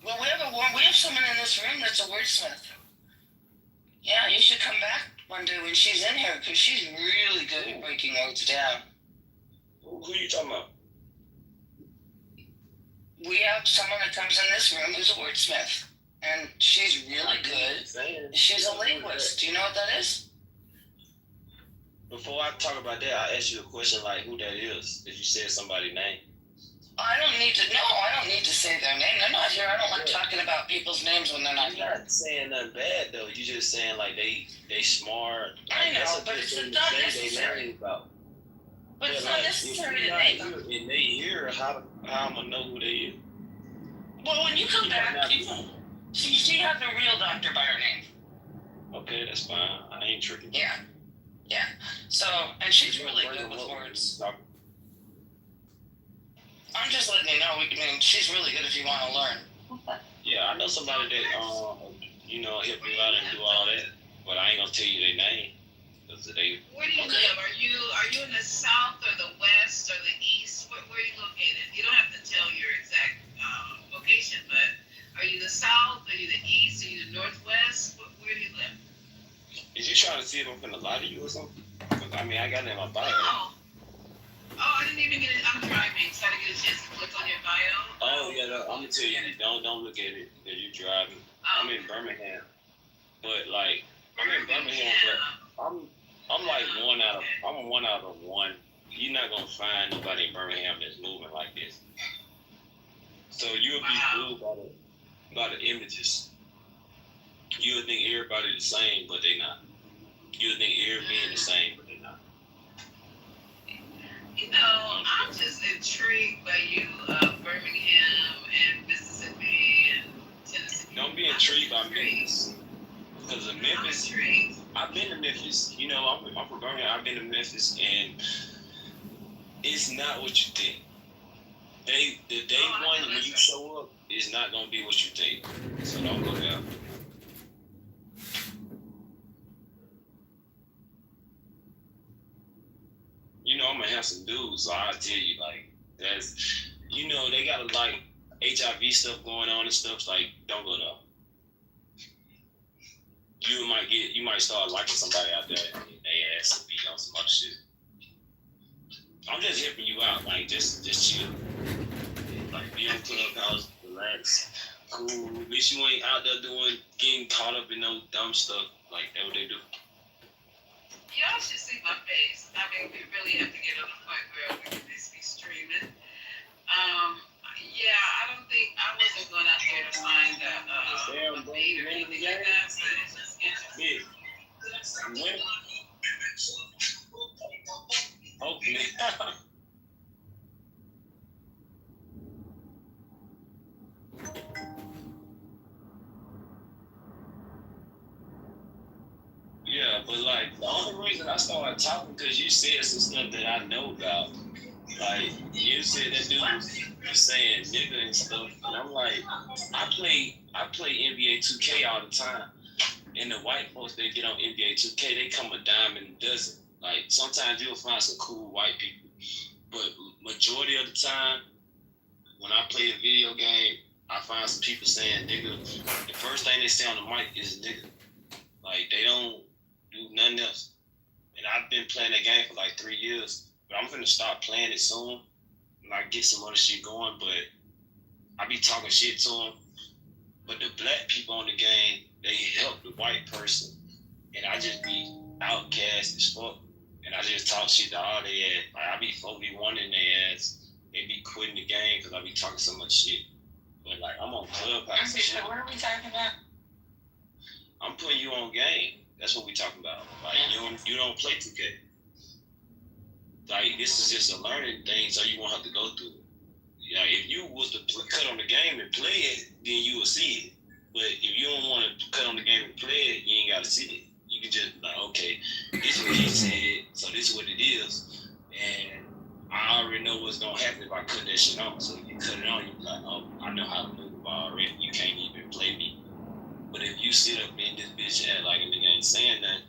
Well, we have someone in this room that's a wordsmith. Yeah, you should come back one day when she's in here because she's really good at breaking words down. Who you talking about? We have someone that comes in this room who's a wordsmith, and she's really good. She's a linguist. Do you know what that is? Before I talk about that, I asked you a question like who that is. If you said somebody's name. I don't need to say their name. They're not here. I don't like talking about people's names when they're not here. You're not saying nothing bad though. You just saying like they smart. I know, but it's not necessary. But it's not necessary to name them. And they here, how I'm gonna know who they is? Well, when you come back, she has a real doctor by her name. Okay, that's fine. I ain't tricking. Yeah. So, and she's really good with words. I'm just letting you know. I mean, she's really good if you want to learn. Yeah, I know somebody that help you out and do all that, but I ain't gonna tell you their name because they. Where do you live? Are you in the south or the west or the east? Where are you located? You don't have to tell your exact location, but are you the south? Are you the east? Are you the northwest? Where do you live? Is you trying to see if I'm gonna lie to you or something? Cause, I mean, I got it in my bio. Oh, I didn't even get it. I'm driving, so I didn't get a chance to click on your bio. Oh yeah, no, I'm gonna tell you. Don't look at it because you're driving. I'm in Birmingham, but like I'm in Birmingham, but I'm like one out of one. You're not gonna find nobody in Birmingham that's moving like this. So you'll be fooled by the images. You'll think everybody the same, but they not. You'll think everybody the same, but they not. You know, I'm just intrigued by you, Birmingham and Mississippi and Tennessee. Don't be intrigued by Memphis. Because of Memphis, I've been to Memphis. You know, I'm from Birmingham. I've been to Memphis, and it's not what you think. The day one when you show up is not gonna be what you think. So don't go there. You know, I'm a handsome dude, so I tell you, like, that's, you know, they got like HIV stuff going on and stuff. Like, don't go there. You might start liking somebody out there and they ass and be on some other shit. I'm just helping you out, like, just chill. Like, be on Clubhouse, relax, cool. At least you ain't out there getting caught up in no dumb stuff. Like, that's what they do. Y'all should see my face. I mean, we really have to get on the point where we can just be streaming. Yeah, I don't think I wasn't going out there to find a mate or anything like that, but it's just interesting. Hopefully. Yeah, but like the only reason I started talking because you said some stuff that I know about. Like you said that dude was saying nigga and stuff, and I'm like, I play NBA 2K all the time, and the white folks that get on NBA 2K they come a dime in a dozen. Like sometimes you'll find some cool white people, but majority of the time when I play a video game, I find some people saying nigga. The first thing they say on the mic is nigga. Like they don't do nothing else. And I've been playing that game for like 3 years. But I'm gonna stop playing it soon. And I get some other shit going, but I be talking shit to them. But the black people on the game, they help the white person. And I just be outcast as fuck. And I just talk shit to all they ass. Like I be 4v1 in their ass. They be quitting the game because I be talking so much shit. But like I'm on Clubhouse and shit. What are we talking about? I'm putting you on game. That's what we talking about. Like you don't play 2K. Like this is just a learning thing, so you won't have to go through it. Yeah, if you was to cut on the game and play it, then you will see it. But if you don't want to cut on the game and play it, you ain't got to see it. You can just be like, okay, this is what he said, so this is what it is, and I already know what's gonna happen if I cut that shit on. So if you cut it on, you be like, oh, I know how to move already. You can't even play me. But if you sit up in this bitch and act like a nigga ain't saying nothing,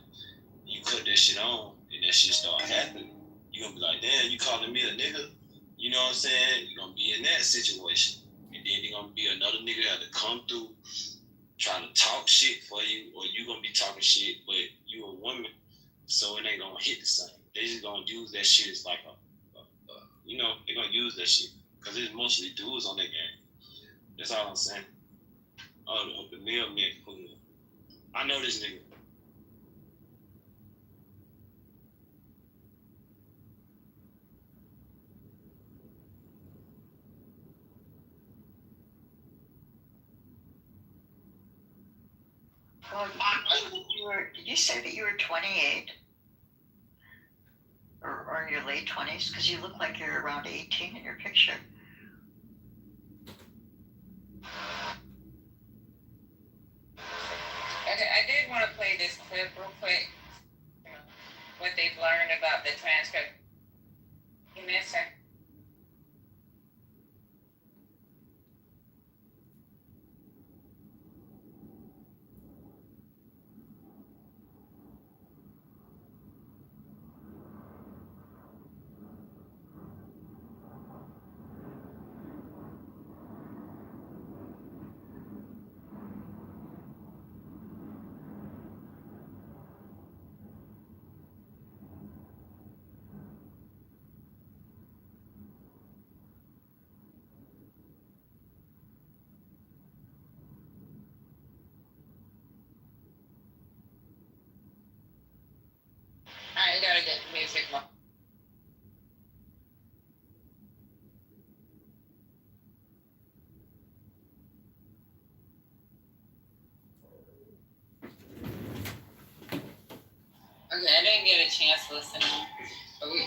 you cut that shit on, and that shit start happening, you gonna be like, damn, you calling me a nigga? You know what I'm saying? You're gonna be in that situation. And and then there gonna be another nigga that have to come through trying to talk shit for you, or you gonna be talking shit, but you a woman, so it ain't gonna hit the same. They just gonna use that shit as like they're gonna use that shit because it's mostly dudes on that game. That's all I'm saying. Oh, the male nigga. I know this nigga. Well, did you say that you were 28? Or in your late 20s? Because you look like you're around 18 in your picture. Okay, I did want to play this clip real quick. What they've learned about the transcript. You miss her? I gotta get the music. Okay, I didn't get a chance to listen, but we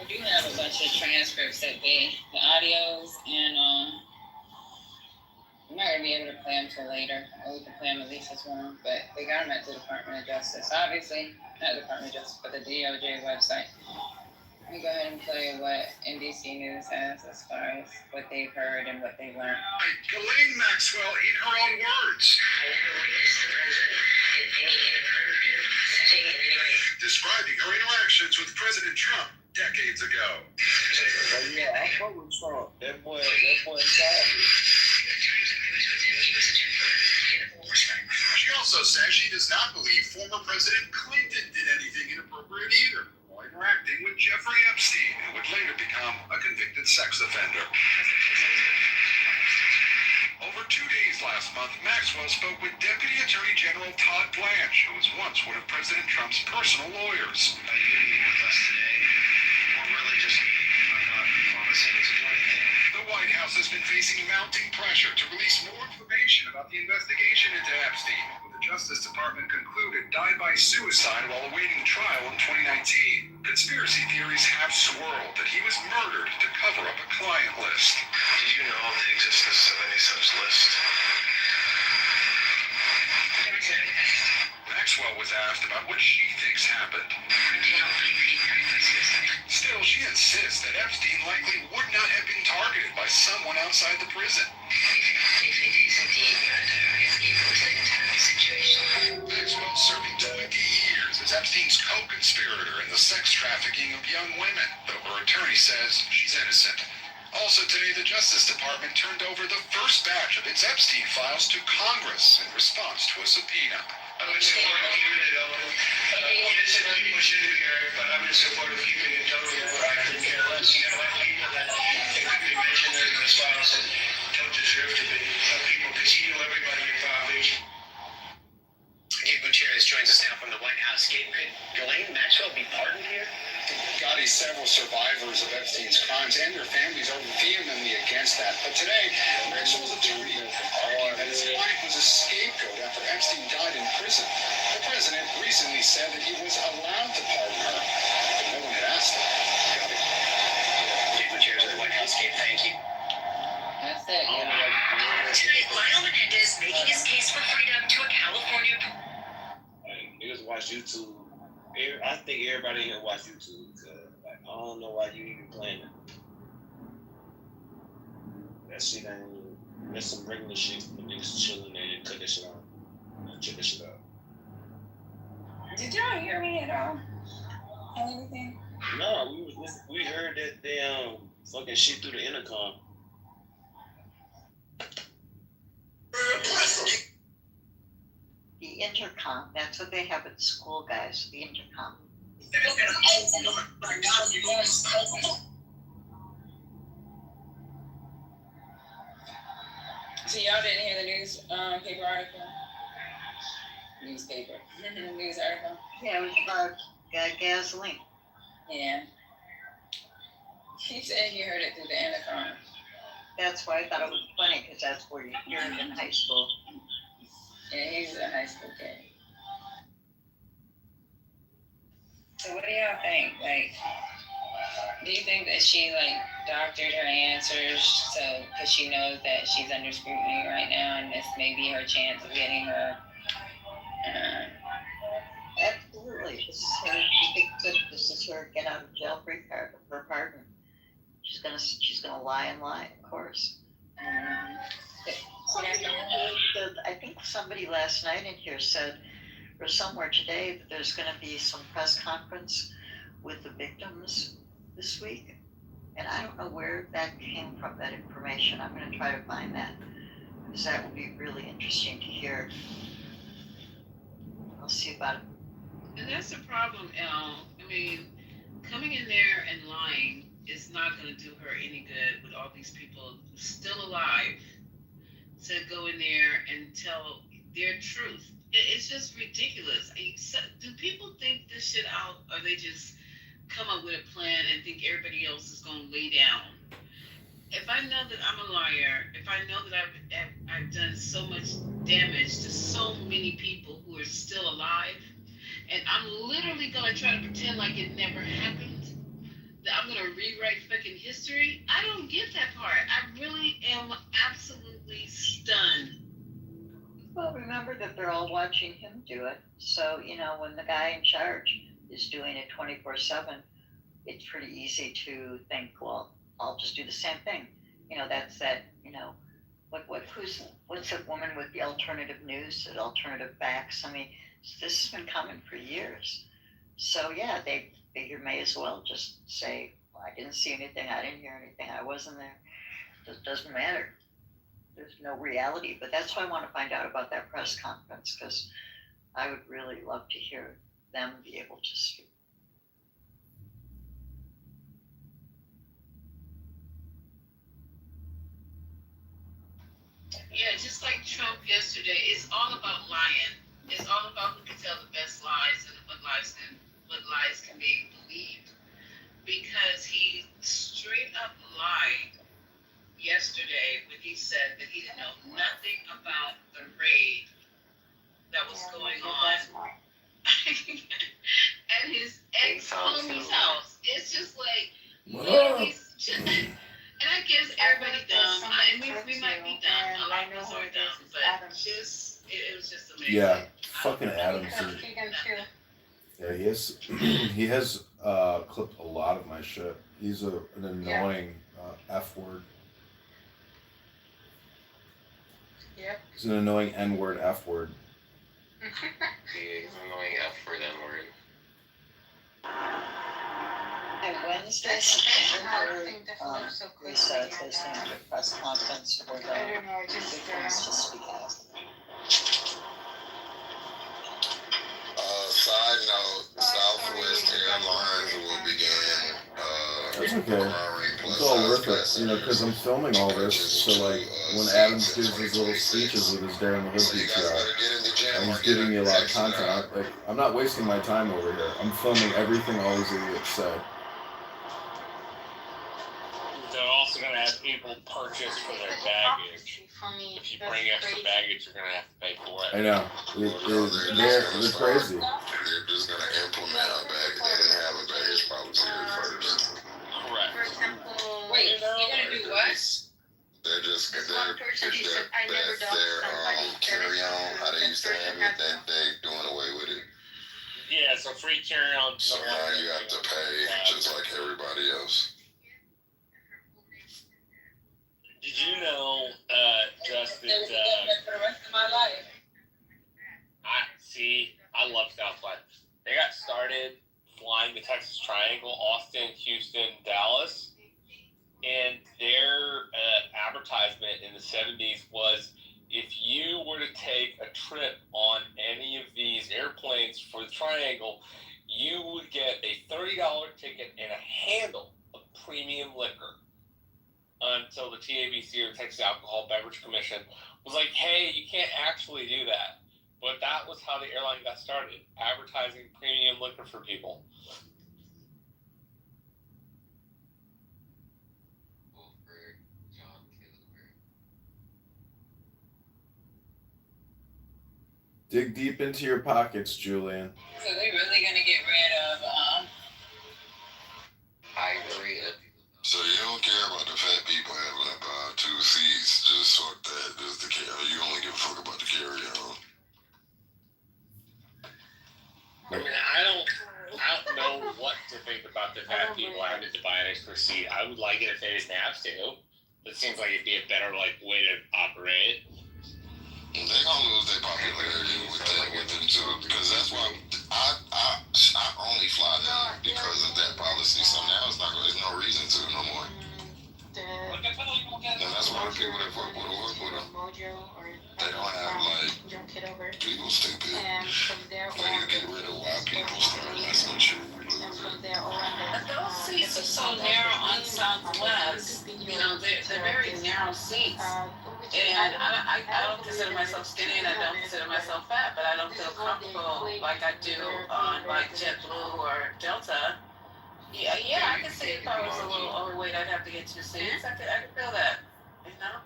do have a bunch of transcripts that the audios, and I'm not gonna be able to play them till later. Or we can play them at least this one, but they got them at the Department of Justice. Obviously, not the Department of Justice, but the DOJ website. Let me go ahead and play what NBC News has as far as what they've heard and what they learned. Ghislaine Maxwell, in her own words, describing her interactions with President Trump decades ago. Yeah, I fuck with Trump. That boy savage. She also says she does not believe former President Clinton did anything inappropriate either, while interacting with Jeffrey Epstein, who would later become a convicted sex offender. Over 2 days last month, Maxwell spoke with Deputy Attorney General Todd Blanche, who was once one of President Trump's personal lawyers. Are you going to be with us today? Or really just not promising to do anything? The White House has been facing mounting pressure to release more information about the investigation into Epstein, who the Justice Department concluded died by suicide while awaiting trial in 2019. Conspiracy theories have swirled that he was murdered to cover up a client list. Did you know of the existence of any such list? Maxwell was asked about what she thinks happened. Still, she insists that Epstein likely would not have been targeted by someone outside the prison. If it is indeed murder, it was an intense situation. Maxwell serving 20 years as Epstein's co-conspirator in the sex trafficking of young women, though her attorney says she's innocent. Also today, the Justice Department turned over the first batch of its Epstein files to Congress in response to a subpoena. I'm in support of keeping it open. Innocent people shouldn't be hurt, but I'm in support of keeping it totally open. I couldn't care less. You know, like people that could be mentioned in this files that don't deserve to be. Some people, because you know everybody involved. Gabe Gutierrez joins us now from the White House. Gabe, could Ghislaine Maxwell be pardoned here? Gotti, several survivors of Epstein's crimes and their families are vehemently against that. But today, Maxwell's attorney argued that his wife was a scapegoat after Epstein died in prison. The president recently said that he was allowed to pardon her, but no one had asked him. Gotti. Gabe Gutierrez of the White House. Gabe, thank you. That's it. Tonight, Lionel Menendez making his case for freedom to a California. Like, niggas watch YouTube. I think everybody here watch YouTube. Like, I don't know why you even playing it. That shit ain't. That's some regular shit. The niggas chilling and cut that shit on. Check that shit out. Did y'all hear me at all? Anything? No, we heard that damn fucking shit through the intercom. The intercom, that's what they have at school, guys, the intercom. So y'all didn't hear the paper article? Newspaper. News article. Yeah, it was about gasoline. Yeah. He said he heard it through the intercom. That's why I thought it was funny, because that's where you hear it in high school. Yeah, he's a high school kid. So what do y'all think? Like, do you think that she doctored her answers so because she knows that she's under scrutiny right now, and this may be her chance of getting her? Absolutely, this is her get out of jail free card, her pardon. She's gonna lie and lie, of course. I think somebody last night in here said, or somewhere today, that there's going to be some press conference with the victims this week. And I don't know where that came from, that information. I'm going to try to find that, because that would be really interesting to hear. I'll see about it. And that's the problem, I mean, coming in there and lying is not going to do her any good with all these people still alive to go in there and tell their truth. It's just ridiculous. Do people think this shit out, or they just come up with a plan and think everybody else is going to lay down? If I know that I'm a liar, if I know that I've done so much damage to so many people who are still alive, and I'm literally going to try to pretend like it never happened, that I'm going to rewrite fucking history, I don't get that part. I really am absolutely stunned. Well, remember that they're all watching him do it. So, when the guy in charge is doing it 24/7, it's pretty easy to think, well, I'll just do the same thing. That's that, what's that woman with the alternative news, the alternative facts? I mean, this has been coming for years. So, yeah, they figure may as well just say, well, I didn't see anything, I didn't hear anything, I wasn't there. It doesn't matter. There's no reality, but that's why I want to find out about that press conference, because I would really love to hear them be able to speak. Yeah, just like Trump yesterday, it's all about lying. It's all about who can tell the best lies and what lies can be believed. Because he straight up lied yesterday when he said that he didn't know nothing about the raid that was going on at his ex-homie's house. It's just like, literally, and I guess everybody dumb. We might be dumb. A lot of us are dumb, but it was just amazing. Yeah, fucking Adams. Yeah, he has clipped a lot of my shit. He's an annoying F word. Yep. He's an annoying N word, F word. He's an annoying F word, N word. And Wednesday, Lisa is listening to a press conference for the victims to speak out. Side note, Southwest Airlines will begin That's okay. It's all worth it, because I'm filming all this, so when Adams gives his little speeches with his Darren the Hood Beach and he's giving me a lot of content, I'm not wasting my time over here. I'm filming everything all these idiots say. They're also going to have people purchase for their baggage. If you bring extra baggage, you're going to have to pay for it. I know. They're crazy. They're just going to implement a baggage. They didn't have a baggage policy at first. Correct. For example, wait, you're going to do what? They're just their carry-on, how they used to have it, they're doing away with it. Yeah, so free carry-on. So now you have to pay just like everybody else. Did you know, Justin, I love Southwest. They got started flying the Texas Triangle, Austin, Houston, Dallas, and their advertisement in the 70s was if you were to take a trip on any of these airplanes for the Triangle, you would get a $30 ticket and a handle of premium liquor until the TABC, or Texas Alcohol Beverage Commission, was like, hey, you can't actually do that. But that was how the airline got started, advertising premium liquor for people. Dig deep into your pockets, Julian. So they really gonna get rid of Ivory. So you don't care about the fat people having about 2 seats, just fuck that, just the carry. You only give a fuck about the carry-on. I mean, I don't know what to think about the fat people having to buy an extra seat. I would like it if they didn't have to. It seems like it'd be a better way to operate. They're gonna lose their popularity with them too, because that's why I only fly them because of that policy. So now there's no reason to no more. And that's why the people that work with them, they don't have Kitover. People stupid. When you get rid of why people start messing with you, we lose it. Those seats are so narrow on Southwest. You know, they're very narrow seats. And I don't consider myself skinny, and I don't consider myself fat, but I don't feel comfortable like I do on like JetBlue or Delta. Yeah, I can see if I was a little overweight, I'd have to get 2 seats. I could feel that. You know,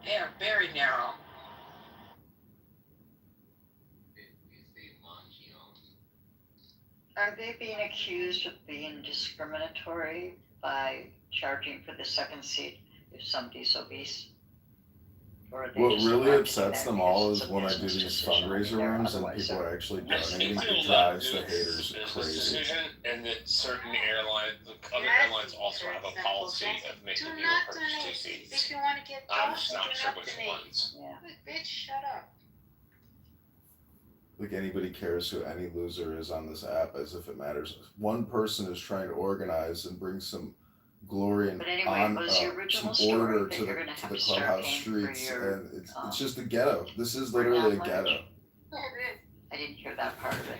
they are very narrow. Are they being accused of being discriminatory by charging for the second seat if somebody's obese? What really upsets them all is when I do these fundraiser rooms and people are actually donating. It drives the haters crazy. And that certain airlines, other airlines also have a policy of making people purchase 2 seats. If you want to get I'm just not sure which ones. Yeah. Bitch, shut up. Like anybody cares who any loser is on this app, as if it matters. One person is trying to organize and bring some glory and But anyway, was your original some order story that to you're the gonna have to the to start clubhouse paying for streets, your, and it's just a ghetto. This is literally a ghetto. I didn't hear that part of it.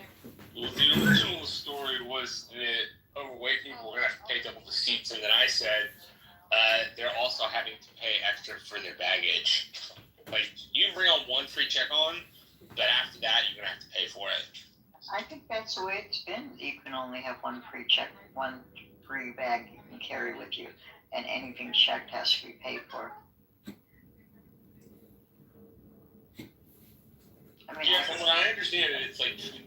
Well, the original story was that overweight people were going to have to pay double the seats, and then I said they're also having to pay extra for their baggage. Like, you can bring on 1 free check-on, but after that, you're going to have to pay for it. I think that's the way it's been. You can only have 1 free bag you can carry with you, and anything checked has to be paid for. I mean, Yeah, from what I understand,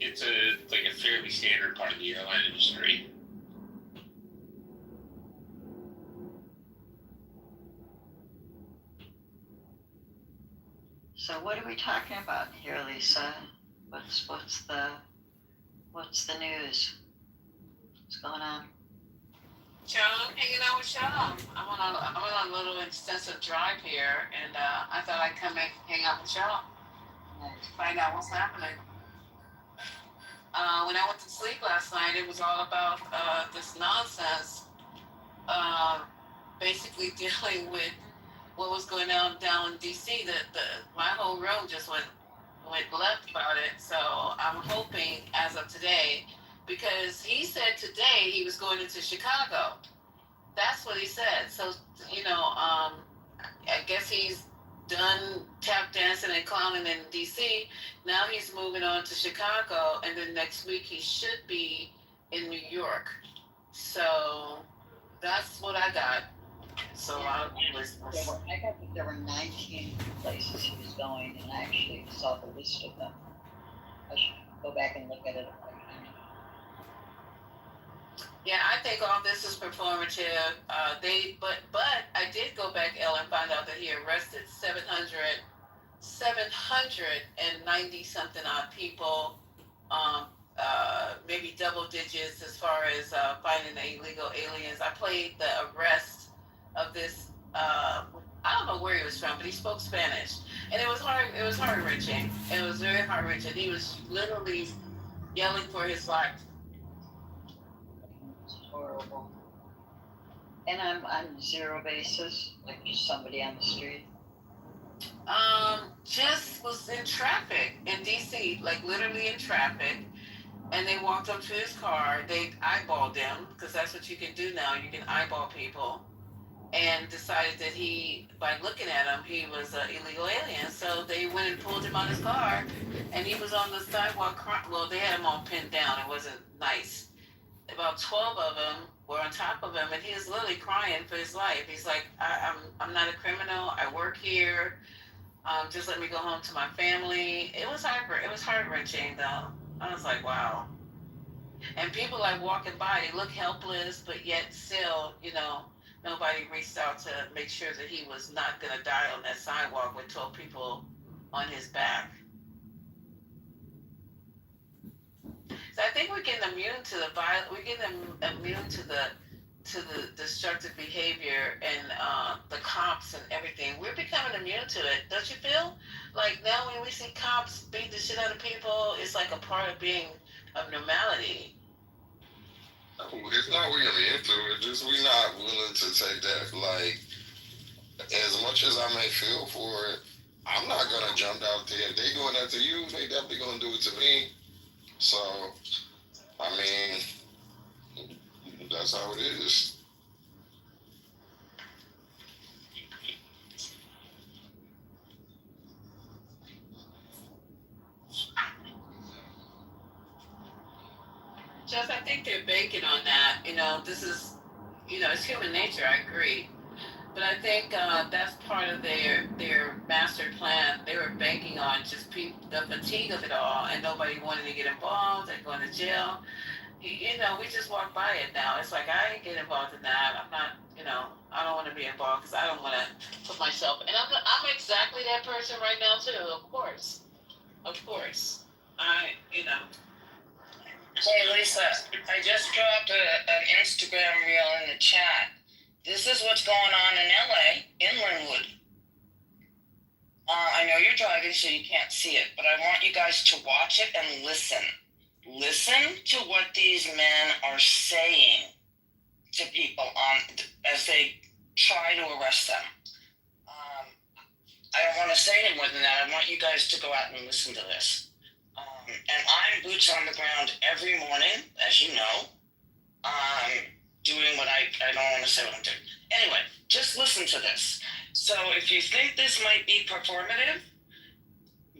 it's a fairly standard part of the airline industry. so what are we talking about here, Lisa? What's the news? What's going on? Y'all, I'm hanging out with y'all. I'm on a little extensive drive here, and I thought I'd come and hang out with y'all. Find out what's happening. When I went to sleep last night, it was all about this nonsense, basically dealing with what was going on down in D.C. My whole room just went left about it. So I'm hoping as of today, because he said today he was going into Chicago. That's what he said. So, you know, I guess he's done tap dancing and clowning in D.C. Now he's moving on to Chicago, and then next week he should be in New York. So that's what I got. So I got that there were 19 places he was going, and I actually saw the list of them. I should go back and look at it. Yeah, I think all this is performative. But I did go back, Elle, and find out that he arrested 790 something odd people, maybe double digits as far as finding illegal aliens. I played the arrest of this. I don't know where he was from, but he spoke Spanish, and it was heart-wrenching. It was very heart-wrenching. He was literally yelling for his life. It's horrible. And I'm on zero basis, like just somebody on the street. Just was in traffic in DC, like literally in traffic, and they walked up to his car. They eyeballed him because that's what you can do now. You can eyeball people, and decided that by looking at him, he was an illegal alien. So they went and pulled him out his car, and he was on the sidewalk. Well, they had him all pinned down. It wasn't nice. About 12 of them were on top of him, and he was literally crying for his life. He's like, I'm not a criminal. I work here. Just let me go home to my family. It was heart wrenching though. I was like, wow. And people like walking by, they look helpless, but yet still, nobody reached out to make sure that he was not going to die on that sidewalk with 12 people on his back. So I think we're getting immune to the violence. We're getting immune to the destructive behavior and the cops and everything. We're becoming immune to it. Don't you feel? Like now when we see cops beat the shit out of people, it's like a part of being of normality. It's not we immune to it. Just we not willing to take that. Like as much as I may feel for it, I'm not gonna jump out there. If they doing that to you, they definitely gonna do it to me. So, I mean, that's how it is. Just, I think they're banking on that. This is, it's human nature. I agree. But I think that's part of their master plan. They were banking on just the fatigue of it all, and nobody wanted to get involved and going to jail. We just walk by it now. It's like I ain't get involved in that. I'm not, I don't want to be involved because I don't want to put myself. And I'm exactly that person right now too. Of course. Hey Lisa, I just dropped an Instagram reel in the chat. This is what's going on in LA, in Linwood. I know you're driving, so you can't see it, but I want you guys to watch it and listen. Listen to what these men are saying to people as they try to arrest them. I don't want to say any more than that. I want you guys to go out and listen to this. And I'm boots on the ground every morning, as you know, doing what I don't want to say what I'm doing. Anyway, just listen to this. So if you think this might be performative,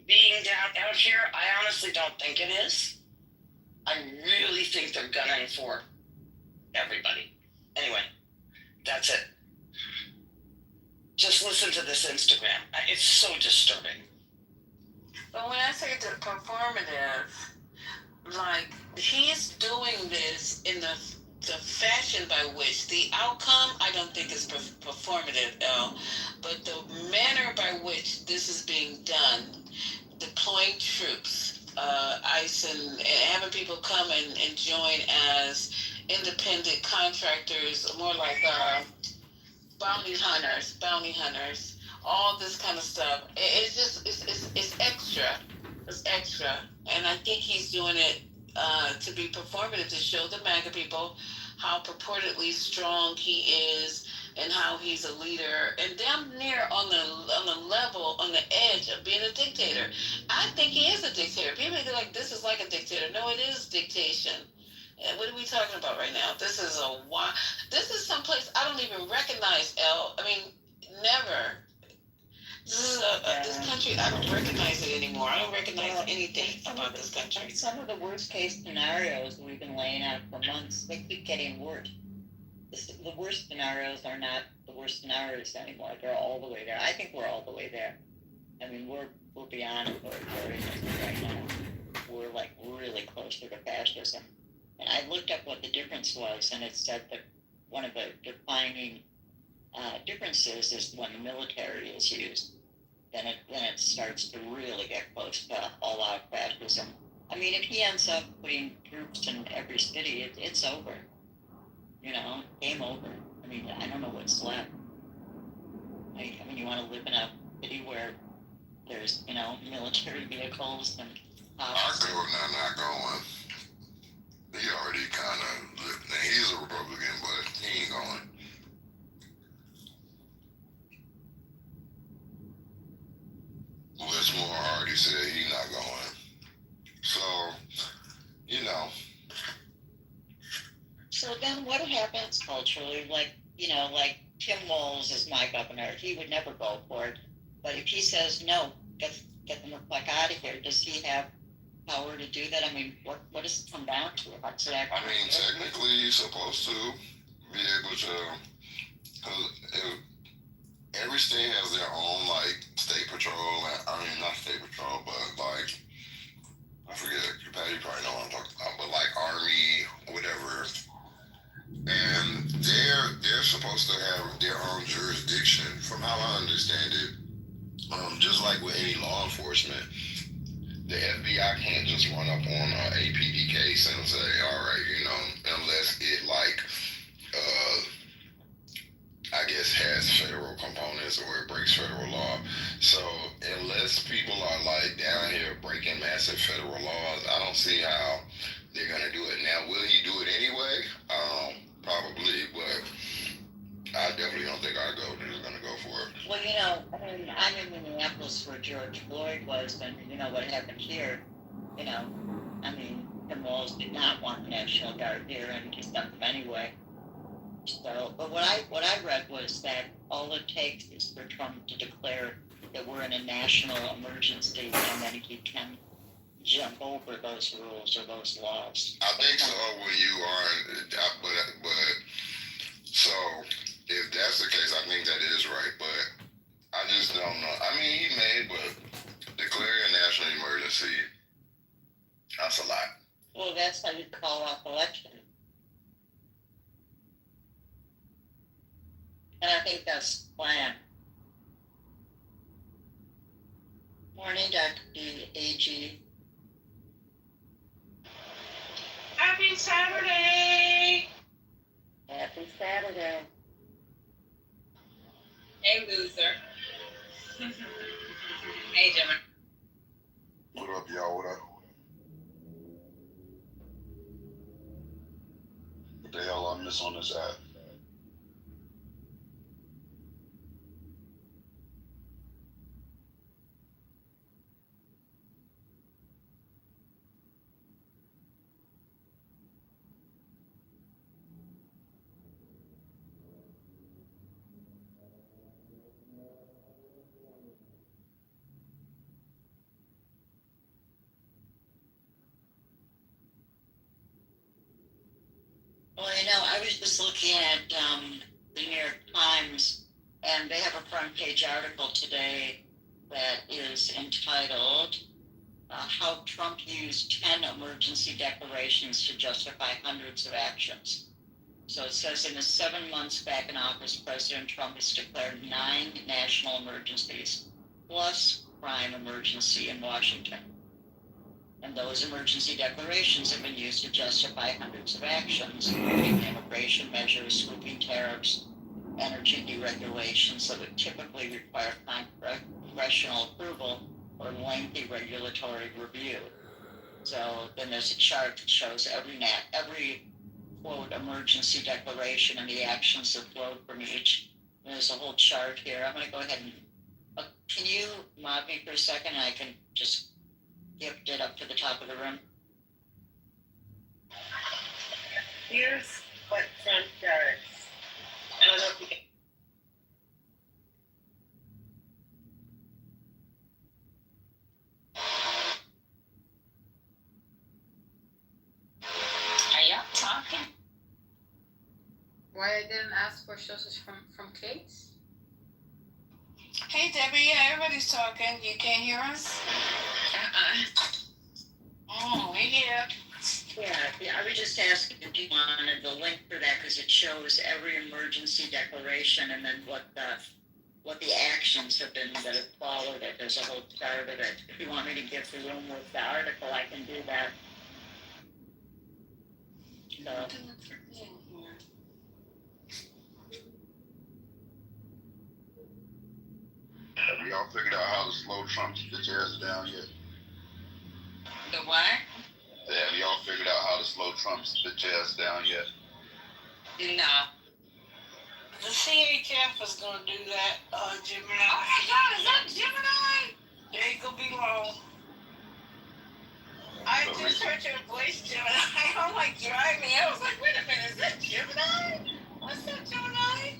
being down out here, I honestly don't think it is. I really think they're gunning for everybody. Anyway, that's it. Just listen to this Instagram. It's so disturbing. But when I say the performative, like he's doing this in the fashion by which the outcome I don't think is performative, but the manner by which this is being done, deploying troops, ICE and having people come and join as independent contractors, more like bounty hunters, all this kind of stuff. It's just it's extra. It's extra, and I think he's doing it to be performative to show the MAGA people how purportedly strong he is and how he's a leader and damn near on the level, on the edge of being a dictator. I think he is a dictator. People are like, this is like a dictator. No, it is dictation. What are we talking about right now? This is someplace I don't even recognize, El. I mean, never. This country, I don't recognize it anymore. I don't recognize anything about this country. Some of the worst case scenarios we've been laying out for months, they keep getting worse. The worst scenarios are not the worst scenarios anymore. They're all the way there. I think we're all the way there. I mean, we're beyond authoritarianism right now. We're like really closer to fascism. And I looked up what the difference was, and it said that one of the defining differences is when the military is used. Then it starts to really get close to all-out fascism. I mean, if he ends up putting troops in every city, it's over. Game over. I mean, I don't know what's left. I mean, you want to live in a city where there's, military vehicles and I go not going. He already kind of, he's a Republican, but he ain't going. you know. So then what happens culturally? Like, like Tim Walz is my governor. He would never go for it. But if he says no, get them the fuck out of here, does he have power to do that? I mean, what does it come down to? What's it I mean, technically, he's supposed to be able to, because every state has their own, like, state patrol, I mean, not state patrol, but, like, I forget, you probably know what I'm talking about, but, like, Army, whatever, and they're supposed to have their own jurisdiction, from how I understand it, just like with any law enforcement, the FBI can't just run up on an APD case and say, all right, unless it, like, I guess has federal components or it breaks federal law. So unless people are like down here breaking massive federal laws, I don't see how they're gonna do it. Now, will he do it anyway? Probably, but I definitely don't think our governor is gonna go for it. Well, I mean, I'm in Minneapolis where George Floyd was, and what happened here, I mean, Tim Walz did not want the National Guard here, and he sent them anyway. So, but what I read was that all it takes is for Trump to declare that we're in a national emergency, and then he can jump over those rules or those laws. I think so when you are, but so if that's the case, I think that is right, but I just don't know. I mean, he may, but declaring a national emergency, that's a lot. Well, that's how you call off election. And I think that's the plan. Morning, Dr. AG. Happy Saturday! Happy Saturday. Hey, loser. Hey, Gemma. What up, y'all? What up? What the hell I miss on this app? Well, I was just looking at the New York Times, and they have a front page article today that is entitled How Trump Used 10 Emergency Declarations to Justify Hundreds of Actions. So it says in the 7 months back in office, President Trump has declared 9 national emergencies, plus crime emergency in Washington. And those emergency declarations have been used to justify hundreds of actions, including immigration measures, sweeping tariffs, energy deregulations that would typically require congressional approval or lengthy regulatory review. So then there's a chart that shows every quote emergency declaration and the actions that flowed from each. And there's a whole chart here. I'm going to go ahead and can you mod me for a second, and I can just gift it up to the top of the room. Here's what Trump does. I don't know if you can. Are y'all talking? Why I didn't ask for sources from Kate's? Hey, Debbie, yeah, everybody's talking. You can't hear us? We here. Yeah, I was just asking if you wanted the link for that, because it shows every emergency declaration and then what the actions have been that have followed it. There's a whole chart of it. If you want me to give the room with the article, I can do that. So. Have y'all figured out how to slow Trump's bitch ass down yet? The what? Have y'all figured out how to slow Trump's bitch ass down yet? No. The CHF is going to do that, Gemini. Oh my God, is that Gemini? It ain't going to be long. I just heard your voice, Gemini. I'm like driving. I was like, wait a minute, is that Gemini? What's up, Gemini?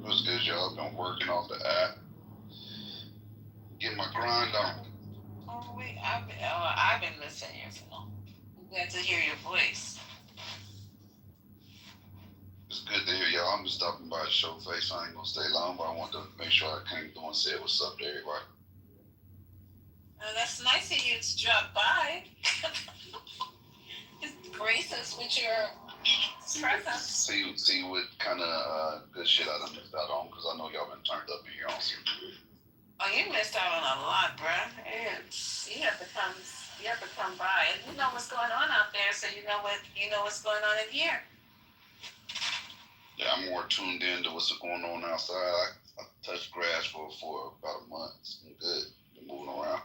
What's good, y'all? Been working off the app. Get my grind on. Oh, I've been listening. So I'm glad to hear your voice. It's good to hear y'all. I'm just stopping by the show face. I ain't gonna stay long, but I want to make sure I came through and said what's up to everybody. That's nice of you to drop by. Grace us with your presence. See what kind of good shit I done missed out on, because I know y'all been turned up in here on some. Oh, you missed out on a lot, bruh. You have to come by, and you know what's going on out there, so you know what's going on in here. Yeah, I'm more tuned in to what's going on outside. I touched grass for about a month. I'm good. Been moving around.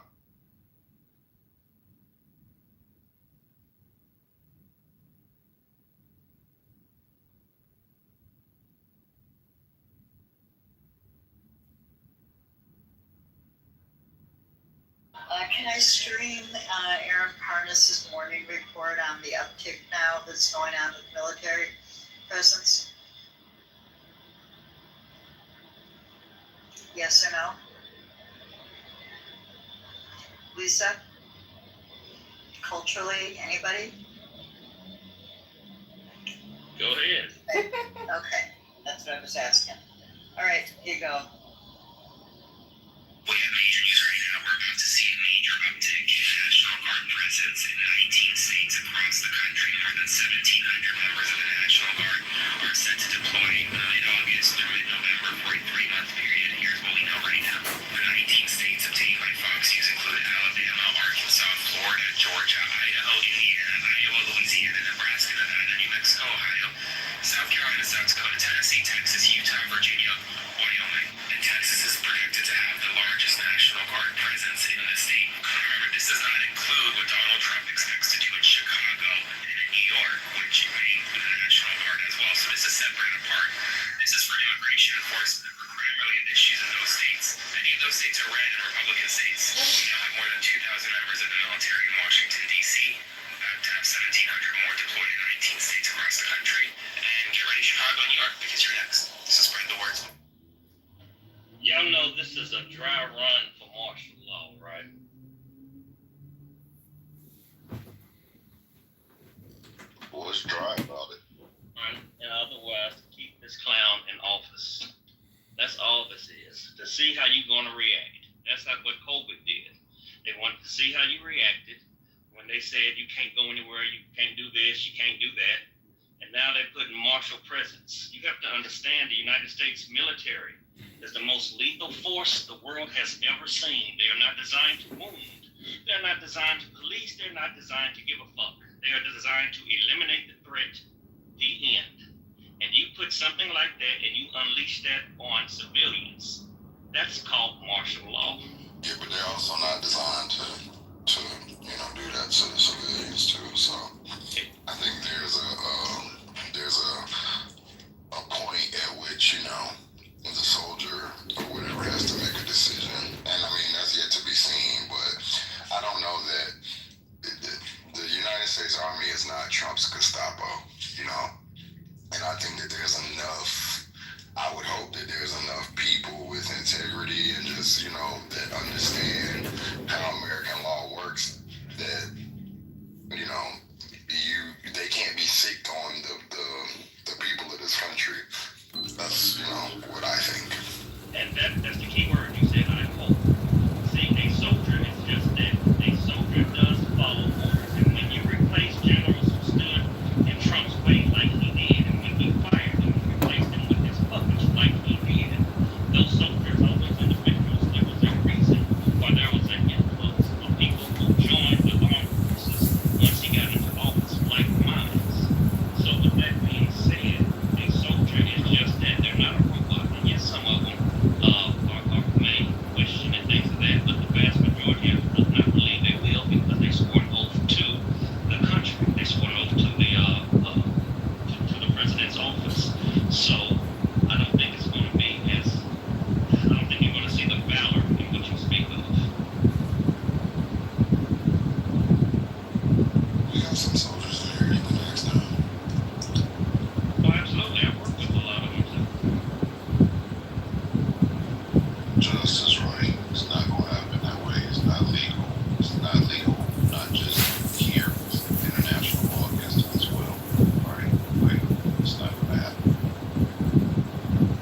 Can I stream Aaron Parnas's morning report on the uptick now that's going on with military presence? Yes or no? Lisa? Culturally, anybody? Go ahead. Okay, that's what I was asking. All right, here you go. We have major news right now. We're about to see a major uptick in National Guard presence in 19 states across the country. More than 1,700 members of the National Guard are set to deploy mid-August through mid-November for a 3-month period. Here's what we know right now. The 19 states obtained by Fox News include Alabama, Arkansas, Florida, Georgia, Idaho, Indiana, Iowa, Louisiana, Nebraska, Nevada, New Mexico, Ohio, South Carolina, South Dakota, Tennessee, Texas, Utah, Virginia, Wyoming, and Texas is projected to have the largest National Guard presence in the state. Remember, this does not include what Donald Trump expects to do in Chicago and in New York, which may include the National Guard as well. So this is separate and apart. This is for immigration enforcement for crime-related issues in those states. Many of those states are red and Republican states. We now have more than 2,000 members of the military in Washington, D.C. About to have 1,700 more deployed in 19 states across the country. And get ready, Chicago, New York, because you're next. So spread the word. Y'all know this is a dry run for martial law, right? What's dry about it? In other words, to keep this clown in office. That's all this is. To see how you're going to react. That's not what COVID did. They wanted to see how you reacted when they said you can't go anywhere, you can't do this, you can't do that. And now they're putting martial presence. You have to understand the United States military is the most lethal force the world has ever seen. They are not designed to wound. They're not designed to police. They're not designed to give a fuck. They are designed to eliminate the threat, the end. And you put something like that and you unleash that on civilians. That's called martial law. Yeah, but they're also not designed to do that to the civilians too. So I think there's a point at which, the soldier or whatever has to make a decision. And I mean, that's yet to be seen, but I don't know that the United States Army is not Trump's Gestapo, and I think that there's enough, I would hope that there's enough people with integrity and just, that understand how American law works, that, they can't be sick on the people of this country. That's, what I think. And that's the key word you said, I hope. See, a soldier is just that. A soldier does follow orders. And when you replace generals who stood in Trump's way like he did, and when he fired them and replaced them with his puppets like he did, those soldiers are those individuals. There was a reason why there was an influx of people who joined the armed forces once he got into have some soldiers there even next time. Oh, absolutely. I've worked with a lot of them too. Just is right. It's not going to happen that way. It's not legal. It's not legal. Not just here. It's international law against it as well. Right? Like, it's not going to happen.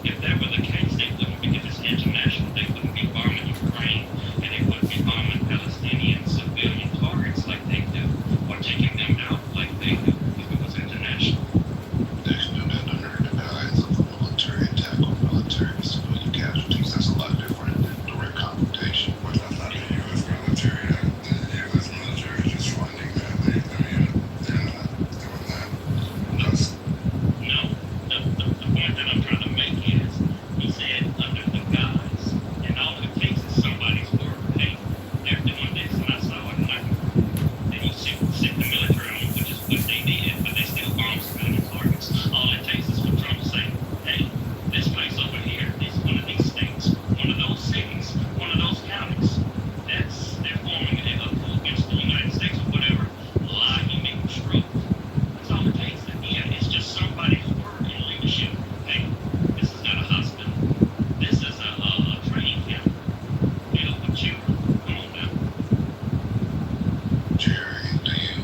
If that were the case, they wouldn't be, if it's international, they wouldn't be bombing Ukraine, and they wouldn't be bombing Palestinian civilian targets like they do, or taking them out like they do, if it was international. They can do that under the guise of a military attack on military and civilian casualties. That's a lot different than direct confrontation. But that's not the U.S. military. The U.S. military is just funding that. They're not doing that. Just No, the point that I'm trying to make is, he said under the guise, and all it takes is somebody's word. Hey, they're doing this, and I saw it, and then you sit the military on, which is what they did, but they still bomb civilian targets. All it takes is for Trump to say, hey, this place over here is one of these states, one of those cities, one of those counties. They're forming a coup against the United States or whatever lie he may construct. That's all it takes. Again, it's just somebody's word in leadership. Hey, this is not a hospital. This is a training camp. Deal with children. Come on now. Jerry, do you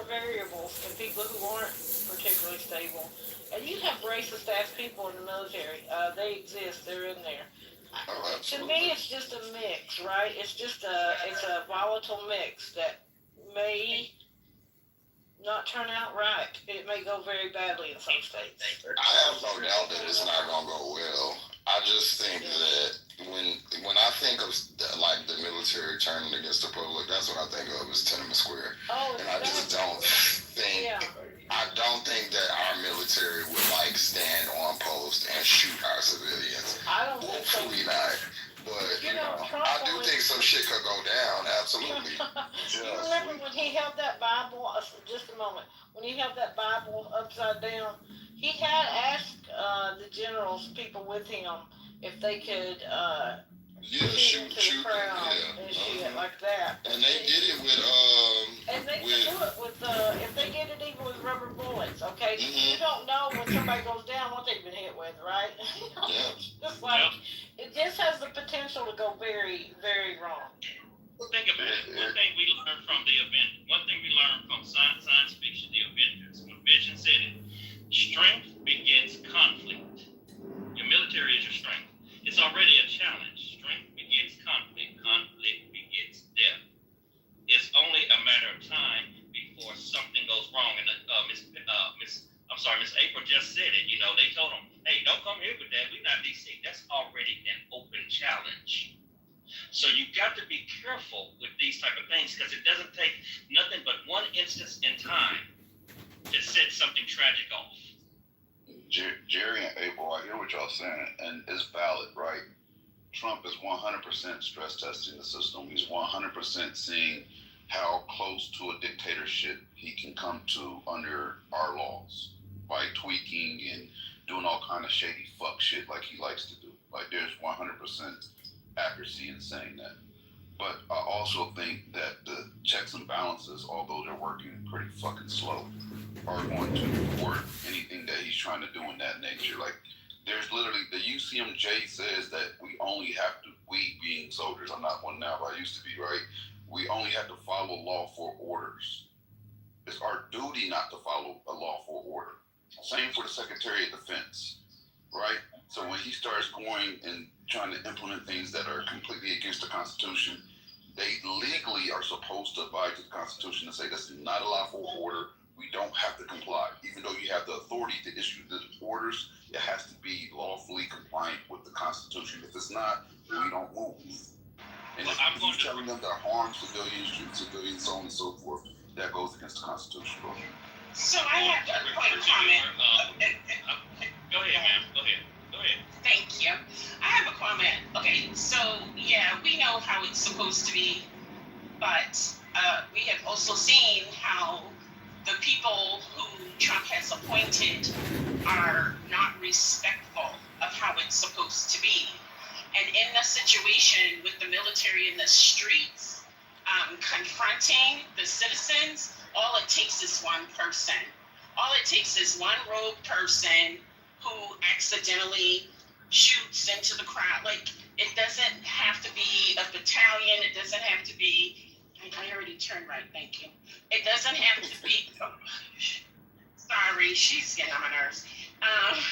variables and people who aren't particularly stable. And you have racist ass people in the military. They exist. They're in there. To me, it's just a mix, right? It's a volatile mix that may not turn out right. It may go very badly in some states. I have no doubt that it's not gonna go well. I just think that when I think of like the military turning against the public, that's what I think of as Tenement Square. And I just don't think. Yeah. I don't think that our military would like stand on post and shoot our civilians. I don't think so. Hopefully not. But you know, I do think some shit could go down. Absolutely. You remember when he held that Bible? Just a moment. When he held that Bible upside down, he had asked the generals, people with him, if they could shoot into the crowd and shit like that. And they did it with And they can do it with if they get it even with rubber bullets, okay? You don't know when somebody goes down what they've been hit with, right? Just like it just has the potential to go very, very wrong. Think about it. One thing we learned from the Avengers, one thing we learned from science fiction, the Avengers, when Vision said it, strength begets conflict. Your military is your strength. It's already a challenge. Strength begets conflict. Conflict begets death. It's only a matter of time before something goes wrong. And Miss April just said it. You know, they told them, hey, don't come here with that. We're not DC. That's already an open challenge. So you got to be careful with these type of things because it doesn't take nothing but one instance in time to set something tragic off. Jerry and April, I hear what y'all saying, and it's valid, right? Trump is 100% stress testing the system. He's 100% seeing how close to a dictatorship he can come to under our laws by tweaking and doing all kind of shady fuck shit like he likes to do. Like there's 100% accuracy in saying that. But I also think that the checks and balances, although they're working pretty fucking slow, are going to thwart anything that he's trying to do in that nature. Like, there's literally, the UCMJ says that we only have to, we being soldiers, I'm not one now, but I used to be, right? We only have to follow lawful orders. It's our duty not to follow a lawful order. Same for the Secretary of Defense, right? So when he starts going and trying to implement things that are completely against the Constitution, they legally are supposed to abide to the Constitution and say this is not a lawful order. We don't have to comply. Even though you have the authority to issue the orders, it has to be lawfully compliant with the Constitution. If it's not, we don't move. And if he's telling them that harm civilians, shoot civilians, so on and so forth, that goes against the Constitution. So I have a quick comment. Go ahead, ma'am. Go ahead. Thank you. I have a comment. Okay, so yeah, we know how it's supposed to be, but we have also seen how the people who Trump has appointed are not respectful of how it's supposed to be. And in the situation with the military in the streets, confronting the citizens, all it takes is one person. All it takes is one rogue person who accidentally shoots into the crowd. Like, it doesn't have to be a battalion. It doesn't have to be, I already turned right, thank you. It doesn't have to be, sorry, she's getting on my nerves.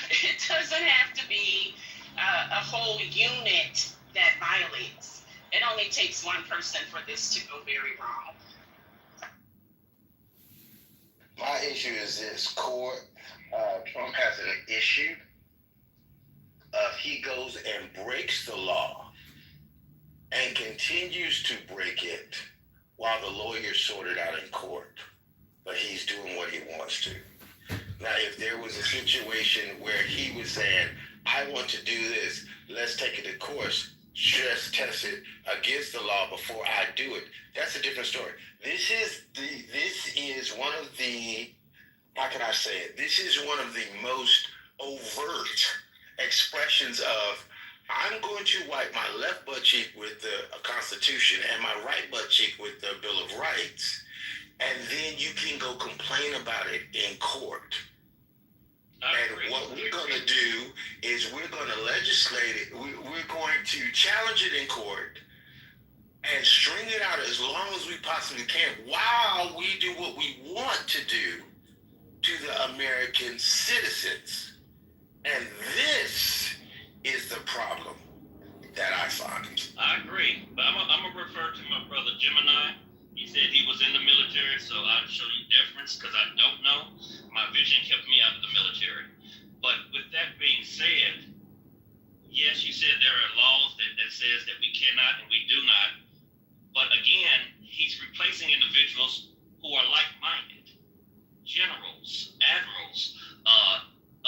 It doesn't have to be a whole unit that violates. It only takes one person for this to go very wrong. My issue is this, court, Trump has an issue. He goes and breaks the law and continues to break it while the lawyers sort it out in court. But he's doing what he wants to. Now, if there was a situation where he was saying, I want to do this, let's take it to court, stress test it against the law before I do it, that's a different story. This is one of the, how can I say it? This is one of the most overt expressions of, I'm going to wipe my left butt cheek with the Constitution and my right butt cheek with the Bill of Rights, and then you can go complain about it in court. And what we're going to do is we're going to legislate it. We're going to challenge it in court and string it out as long as we possibly can while we do what we want to do to the American citizens. And this is the problem that I find. I agree, but I'm gonna refer to my brother Gemini. He said he was in the military, so I'll show you difference because I don't know. My vision kept me out of the military. But with that being said, yes, you said there are laws that says that we cannot and we do not. But again, he's replacing individuals who are like-minded, generals, admirals,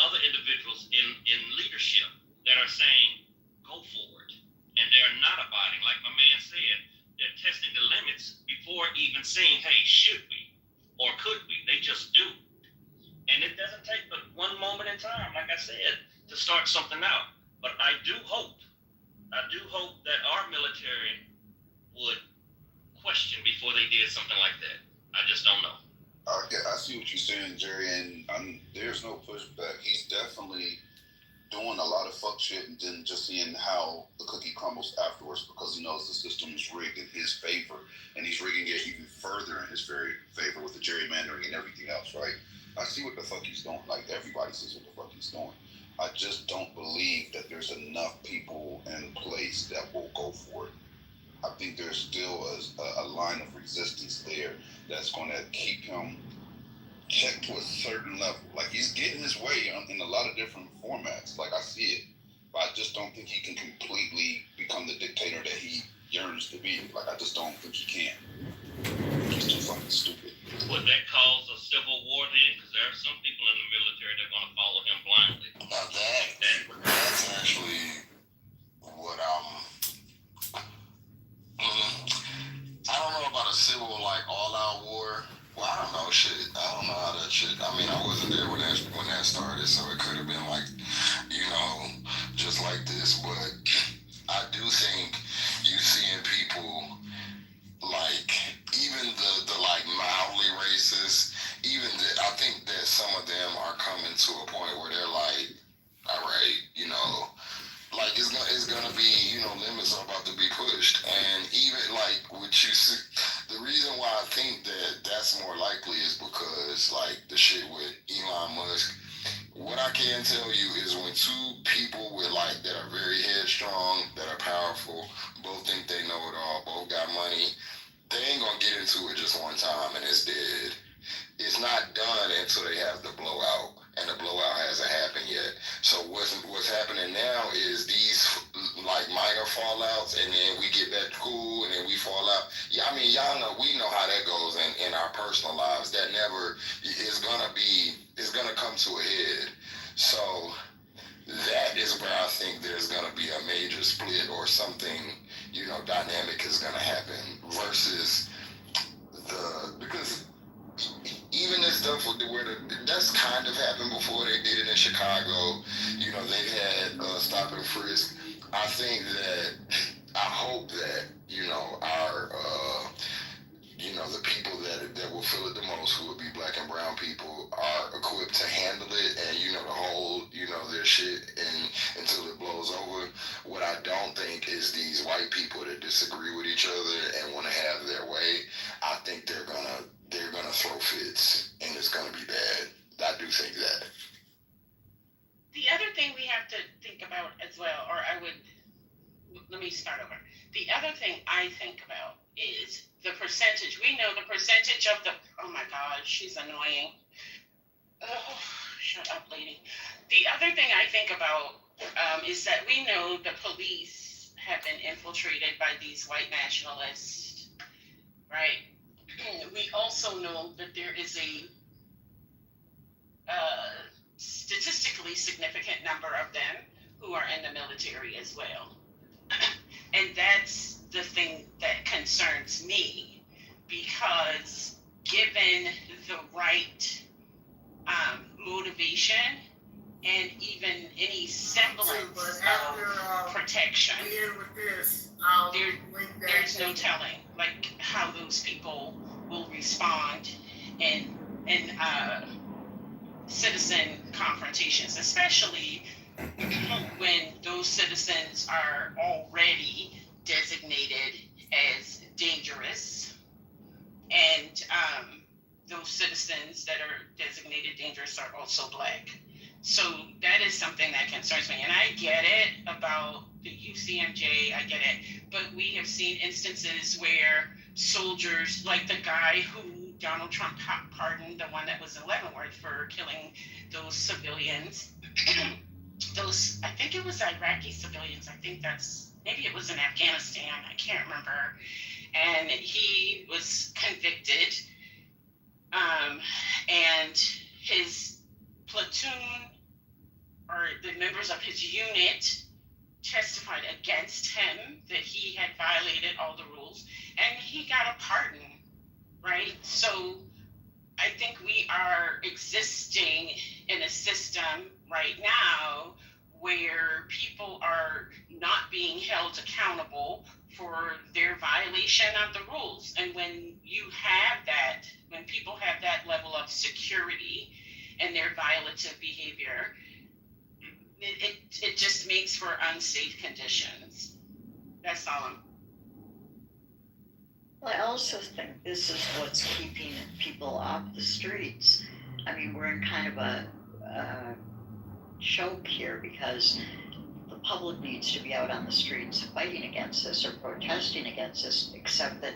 other individuals in leadership that are saying, go forward. And they're not abiding. Like my man said, they're testing the limits before even saying, hey, should we or could we? They just do. And it doesn't take but one moment in time, like I said, to start something out. But I do hope that our military would question before they did something like that. I just don't know. I see what you're saying, Jerry, and there's no pushback. He's definitely doing a lot of fuck shit and then just seeing how the cookie crumbles afterwards because he knows the system is rigged in his favor and he's rigging it even further in his very favor with the gerrymandering and everything else, right? I see what the fuck he's doing. Like, everybody sees what the fuck he's doing. I just don't believe that there's enough people in place that will go for it. I think there's still a line of resistance there that's going to keep him kept to a certain level. Like, he's getting his way in a lot of different formats. Like, I see it. But I just don't think he can completely become the dictator that he yearns to be. Like, I just don't think he can. He's too fucking stupid. Would that cause a civil war then? Because there are some people in the military that want to follow him blindly. Now that's actually what I don't know about a civil, like, all-out war. Well, I don't know, shit. I don't know how that shit. I mean, I wasn't there when that started, so it could have been like, just like this. But I do think you seeing people like even the like mildly racist. I think that some of them are coming to a point where they're like, all right, like it's gonna be, limits are about to be pushed, and even like what you see, the reason why I think that that's more likely is because like the shit with Elon Musk. What I can tell you is when two people with like that are very headstrong, that are powerful, both think they know it all, both got money, they ain't gonna get into it just one time and it's dead. It's not done until they have the blowout, and the blowout hasn't happened yet. So what's happening now is these like minor fallouts, and then we get back to cool, and then we fall out. Yeah, I mean, we know how that goes in our personal lives. That never is gonna come to a head. So that is where I think there's gonna be a major split or something, dynamic is gonna happen versus because even this stuff that's kind of happened before. They did it in Chicago. They've had stop and frisk. I think that I hope that our the people that will feel it the most, who will be black and brown people, are equipped to handle it and to hold their shit until it blows over. What I don't think is these white people that disagree with each other and want to have their way. I think they're gonna throw fits and it's gonna be bad. I do think that. The other thing we have to think about as well, let me start over. The other thing I think about is the percentage. We know the percentage of oh my God, she's annoying. Oh, shut up, lady. The other thing I think about is that we know the police have been infiltrated by these white nationalists, right? We also know that there is a statistically significant number of them who are in the military as well. And that's the thing that concerns me, because given the right motivation and even any semblance of protection, there's no telling like how those people will respond in citizen confrontations, especially when those citizens are already designated as dangerous, and those citizens that are designated dangerous are also Black. So that is something that concerns me. And I get it about the UCMJ, I get it. But we have seen instances where soldiers, like the guy who Donald Trump pardoned, the one that was in Leavenworth for killing those civilians, those, I think it was Iraqi civilians. I think maybe it was in Afghanistan. I can't remember. And he was convicted. And his platoon or the members of his unit testified against him that he had violated all the rules, and he got a pardon, right? So I think we are existing in a system right now where people are not being held accountable for their violation of the rules. And when you have that, when people have that level of security in their violative behavior, it just makes for unsafe conditions. That's all. Well, I also think this is what's keeping people off the streets. I mean, we're in kind of a choke here because the public needs to be out on the streets fighting against this or protesting against this, except that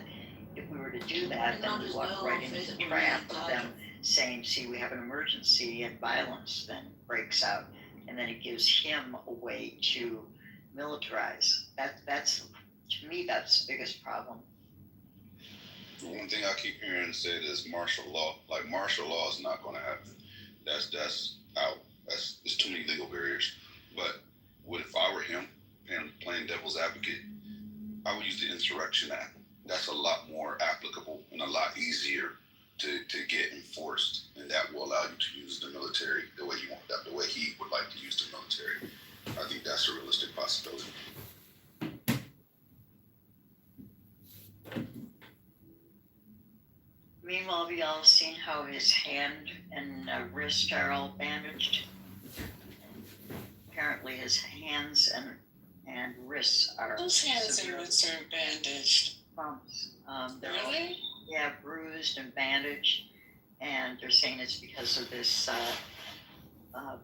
if we were to do that, then we walk right into the trap of them saying, see, we have an emergency, and violence then breaks out. And then it gives him a way to militarize. That's to me, that's the biggest problem. The one thing I keep hearing said is martial law. Like, martial law is not going to happen. That's out. There's too many legal barriers. But what if I were him and playing devil's advocate? I would use the Insurrection Act. That's a lot more applicable and a lot easier to get enforced, and that will allow you to use the military the way the way he would like to use the military. I think that's a realistic possibility. Meanwhile, have you all seen how his hand and wrist are all bandaged? Apparently his hands and wrists are... Whose hands and wrists are bandaged? They're Really? all, yeah, bruised and bandaged, and they're saying it's because of this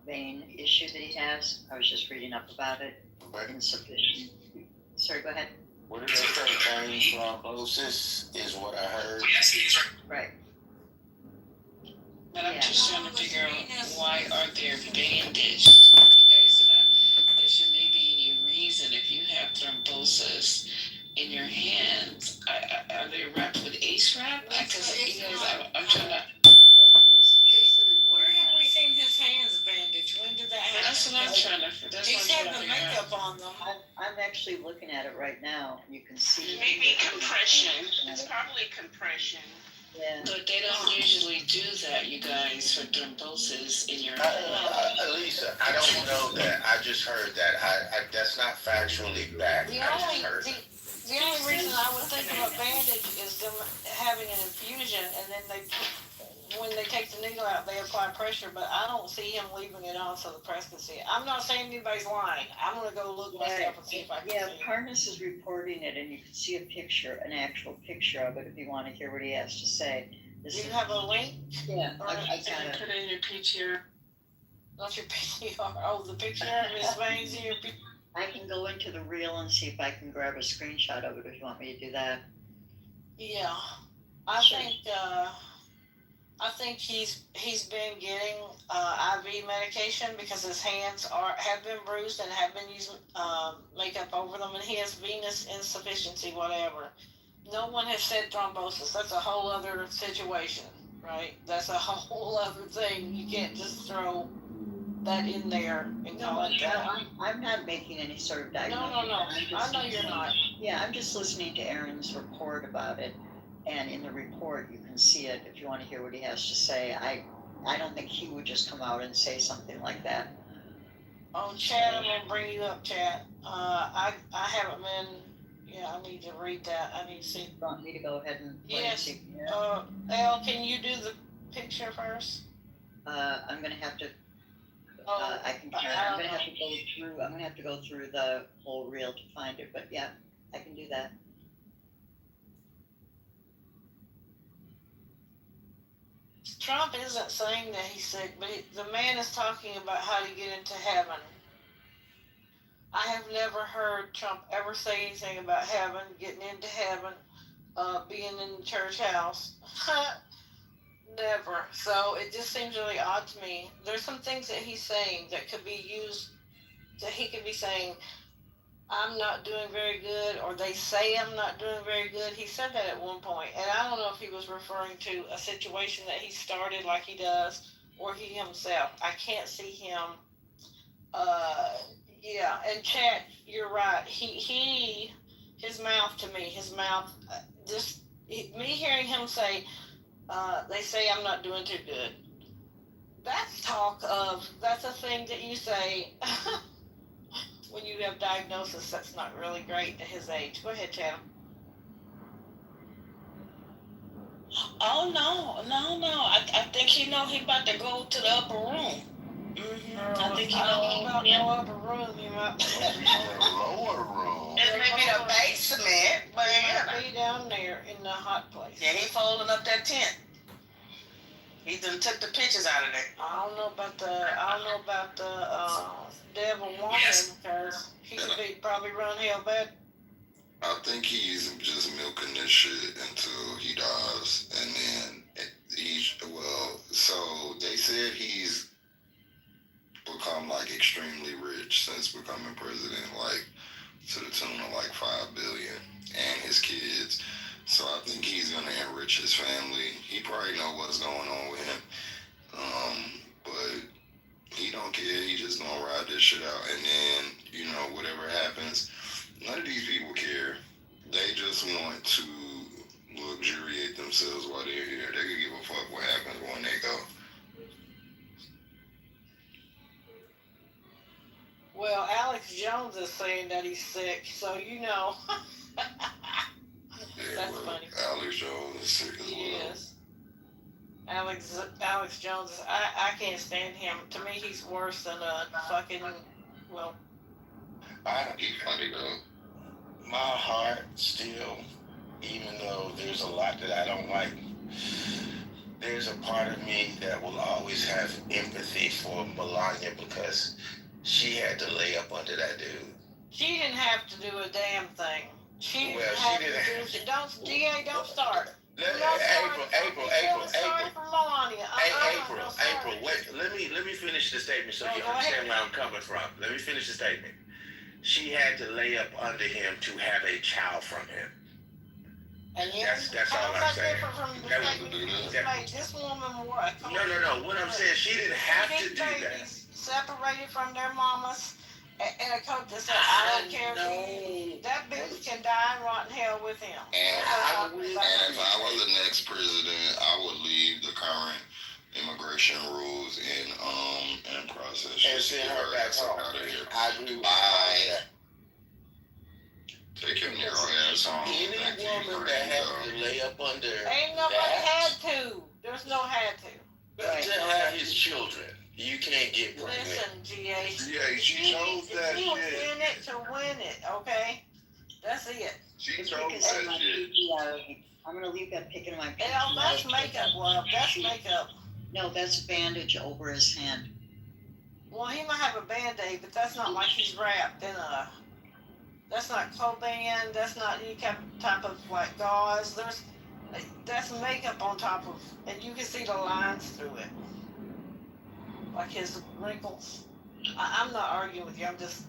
vein issue that he has. I was just reading up about it. Insufficient. Sorry, go ahead. What did they say? Vein thrombosis is what I heard. Right. But I'm just trying to figure out, why are they bandaged? You guys, there should maybe any reason if you have thrombosis in your hands. Are they wrapped with ACE wrap? Because you guys, I'm trying to. Where have we seen his hands bandaged? When did that happen? That's what I'm trying to. He's had the makeup on them. I'm actually looking at it right now. You can see. Maybe compression. It's probably compression. Yeah. But they don't usually do that, you guys, for thrombosis in your head. Lisa, I don't know that. I just heard that. I that's not factually backed. I just heard it. The only reason I would think of a bandage is them having an infusion, and then when they take the needle out, they apply pressure, but I don't see him leaving it on so the press can see it. I'm not saying anybody's lying. I'm going to go look myself and see if I can see it. Parnas is reporting it, and you can see a picture, an actual picture of it if you want to hear what he has to say. Do you have a link? Yeah, Or I got it. Put it in your PTR. Not your PTR. Oh, the picture of his veins in your PTR. I can go into the reel and see if I can grab a screenshot of it if you want me to do that. Yeah, I think he's been getting IV medication because his hands have been bruised and have been using makeup over them, and he has venous insufficiency, whatever. No one has said thrombosis. That's a whole other situation, right? That's a whole other thing. You can't just throw that in there and call it that. I'm not making any sort of diagnosis. No. I know you're not. Yeah, I'm just listening to Aaron's report about it. And in the report, you can see it if you want to hear what he has to say. I don't think he would just come out and say something like that. Oh, Chad, I'm going to bring you up, Chad. I haven't been, I need to read that. I need to see. You want me to go ahead and play Yes. it? Elle, can you do the picture first? I'm going to have to, I'm going to have to go through the whole reel to find it, but yeah, I can do that. Trump isn't saying that he's sick, but the man is talking about how to get into heaven. I have never heard Trump ever say anything about heaven, getting into heaven, being in the church house. Never. So it just seems really odd to me. There's some things that he's saying that could be used, that he could be saying, I'm not doing very good, or they say I'm not doing very good. He said that at one point, and I don't know if he was referring to a situation that he started like he does, or he himself. I can't see him. Yeah, and Chat, you're right. His mouth to me, me hearing him say, they say I'm not doing too good. That's a thing that you say when you have diagnosis that's not really great at his age. Go ahead, Chad. Oh no. I think he know he about to go to the upper room. I think he know about no upper room. You might lower room. It may be the basement, but be down there in the hot place. Yeah, he folding up that tent. He done took the pictures out of there. I don't know about the devil woman, because he could be probably run hell bad. I think he's just milking this shit until he dies, and then so they said he's become like extremely rich since becoming president, like to the tune of like $5 billion, and his kids. So I think he's gonna enrich his family. He probably know what's going on with him, but he don't care. He just gonna ride this shit out, and then whatever happens, none of these people care. They just want to luxuriate themselves while they're here. They could give a fuck what happens when they go. Well, Alex Jones is saying that he's sick, so That's funny. Alex Jones is sick as well. Yes. Alex Jones, I can't stand him. To me, he's worse than a fucking, well. He's funny though. My heart still, even though there's a lot that I don't like, there's a part of me that will always have empathy for Melania, because she had to lay up under that dude. She didn't have to do a damn thing. Don't start. April, wait, let me finish the statement so you understand where I'm coming from. Let me finish the statement. She had to lay up under him to have a child from him. And that's all I'm saying. This woman what? No. What I'm saying, she didn't have to do that. Separated from their mamas and a coat that says, I don't care if that bitch can die and rot in hell with him. And if I was the next president, I would leave the current immigration rules and process. And send her back home. I agree with that. Take your Negro ass home. Any woman that has to lay up under ain't nobody had to. There's no had to. Right. To have his children. You can't get pregnant. Listen, GA. She chose that shit. She was in it to win it, okay? That's it. She chose that shit. I'm going to leave that pick in my pants. That's makeup, love. That's makeup. No, that's bandage over his hand. Well, he might have a Band-Aid, but that's not like he's wrapped in a... That's not Coban. That's not any type of, like, gauze. That's makeup on top of... And you can see the lines through it. Like his wrinkles. I'm not arguing with you. I'm just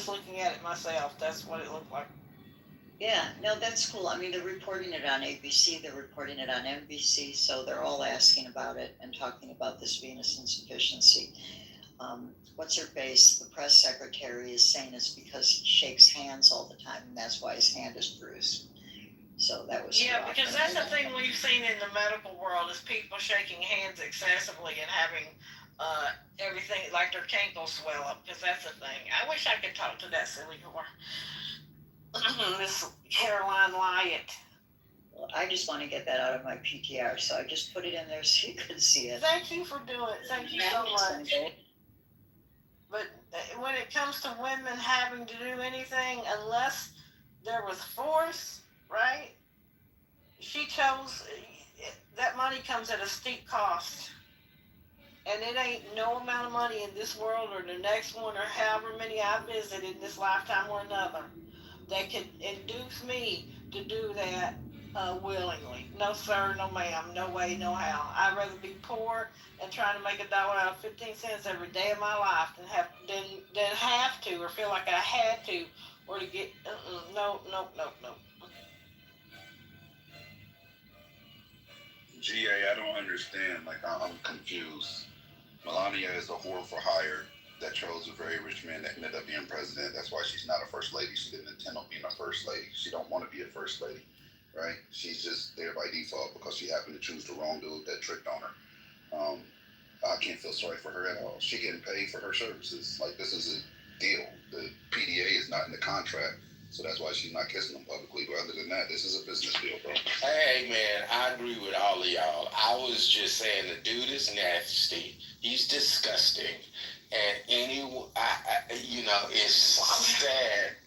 looking at it myself. That's what it looked like. Yeah, no, that's cool. I mean, they're reporting it on ABC. They're reporting it on NBC. So they're all asking about it and talking about this venous insufficiency. What's her face? The press secretary is saying it's because he shakes hands all the time, and that's why his hand is bruised. So that was because that's the thing we've seen in the medical world is people shaking hands excessively and having everything like their cankles swell up, because that's the thing. I wish I could talk to that silly whore. This Caroline Wyatt. Well, I just want to get that out of my PTR, so I just put it in there so you could see it. Thank you for doing it. Thank you so much. But when it comes to women having to do anything, unless there was force, right? She chose, that money comes at a steep cost. And it ain't no amount of money in this world or the next one or however many I visit in this lifetime or another that could induce me to do that willingly. No sir, no ma'am, no way, no how. I'd rather be poor and trying to make $1 out of 15 cents every day of my life than have to or feel like I had to or to get no. GA, I don't understand. Like, I'm confused. Melania is a whore for hire that chose a very rich man that ended up being president. That's why she's not a first lady. She didn't intend on being a first lady. She don't want to be a first lady, right? She's just there by default because she happened to choose the wrong dude that tricked on her. I can't feel sorry for her at all. She getting paid for her services. Like, this is a deal. The PDA is not in the contract. So that's why she's not kissing him publicly. But other than that, this is a business deal, bro. Hey, man, I agree with all of y'all. I was just saying the dude is nasty. He's disgusting. And it's sad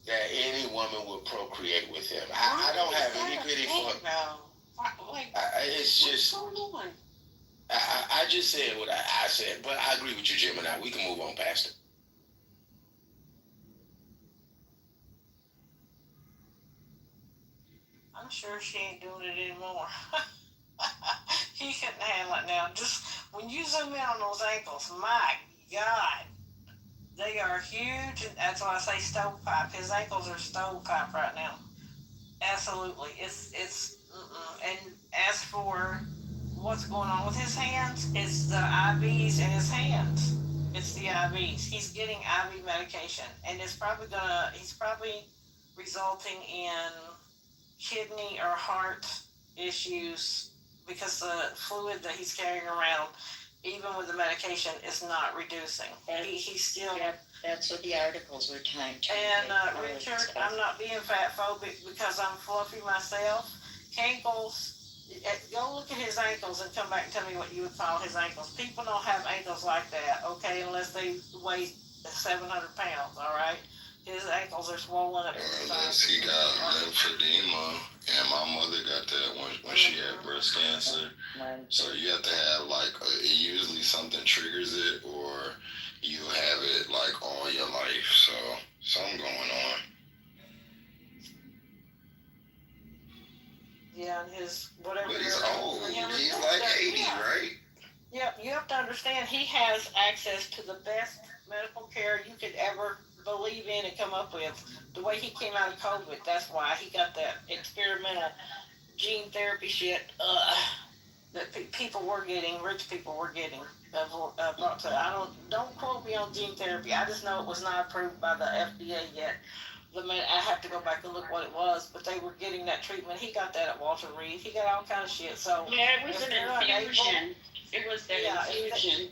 that any woman would procreate with him. I don't have any pity for him. It's just... I just said what I said, but I agree with you, Gemini. We can move on past it. I'm sure she ain't doing it anymore. He couldn't handle it now. Just when you zoom in on those ankles, my God, they are huge. And that's why I say stovepipe. His ankles are stovepipe right now. Absolutely. It's and as for what's going on with his hands, it's the IVs in his hands. It's the IVs. He's getting IV medication, and he's probably resulting in kidney or heart issues because the fluid that he's carrying around, even with the medication, is not reducing. He's still... That's what the articles were trying to... And Richard, I'm not being fat phobic because I'm fluffy myself. Ankles, go look at his ankles and come back and tell me what you would call his ankles. People don't have ankles like that, okay, unless they weigh 700 pounds, all right? His ankles are swollen up to the Unless he got lymphedema, and my mother got that when she had breast cancer. So you have to have usually something triggers it, or you have it all your life. So something going on. Yeah, and his whatever. But he's old. He's like 80, right? Yep. You have to understand he has access to the best medical care you could ever believe in and come up with. The way he came out of COVID, that's why he got that experimental gene therapy shit that people were getting, rich people were getting. Brought to, don't quote me on gene therapy. I just know it was not approved by the FDA yet. I have to go back and look what it was, but they were getting that treatment. He got that at Walter Reed. He got all kind of shit. So yeah, it was an infusion. It was that infusion.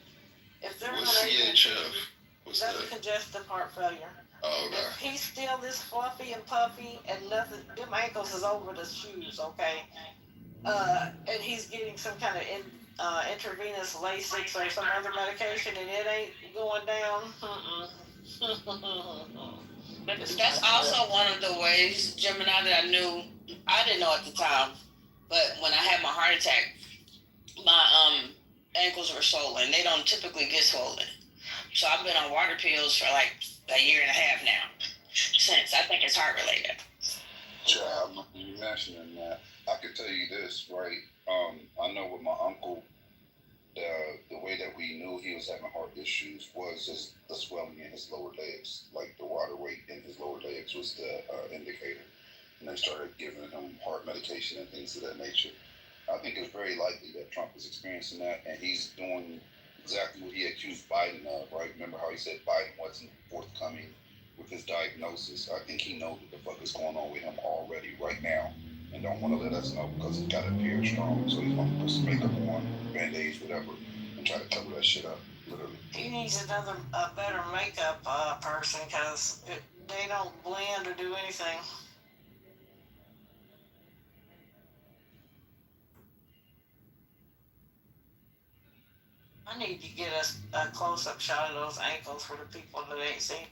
If they're What's CHF? That's congestive heart failure. Oh, okay. If he's still this fluffy and puffy and nothing, them ankles is over the shoes, okay? And he's getting some kind of intravenous Lasix or some other medication, and it ain't going down. That's also one of the ways, Gemini, that I didn't know at the time, but when I had my heart attack, my ankles were swollen. They don't typically get swollen. So I've been on water pills for like a year and a half now, since I think it's heart related. Yeah, you mentioning that. I can tell you this, right? I know with my uncle, the way that we knew he was having heart issues was just the swelling in his lower legs. Like the water weight in his lower legs was the indicator. And they started giving him heart medication and things of that nature. I think it's very likely that Trump is experiencing that, and he's doing exactly what he accused Biden of, right? Remember how he said Biden wasn't forthcoming with his diagnosis? I think he knows what the fuck is going on with him already right now and don't want to let us know because he's got to appear strong. So he's going to put some makeup on, band-aids, whatever, and try to cover that shit up, literally. He needs a better makeup person because they don't blend or do anything. I need to get us a close-up shot of those ankles for the people that ain't seen.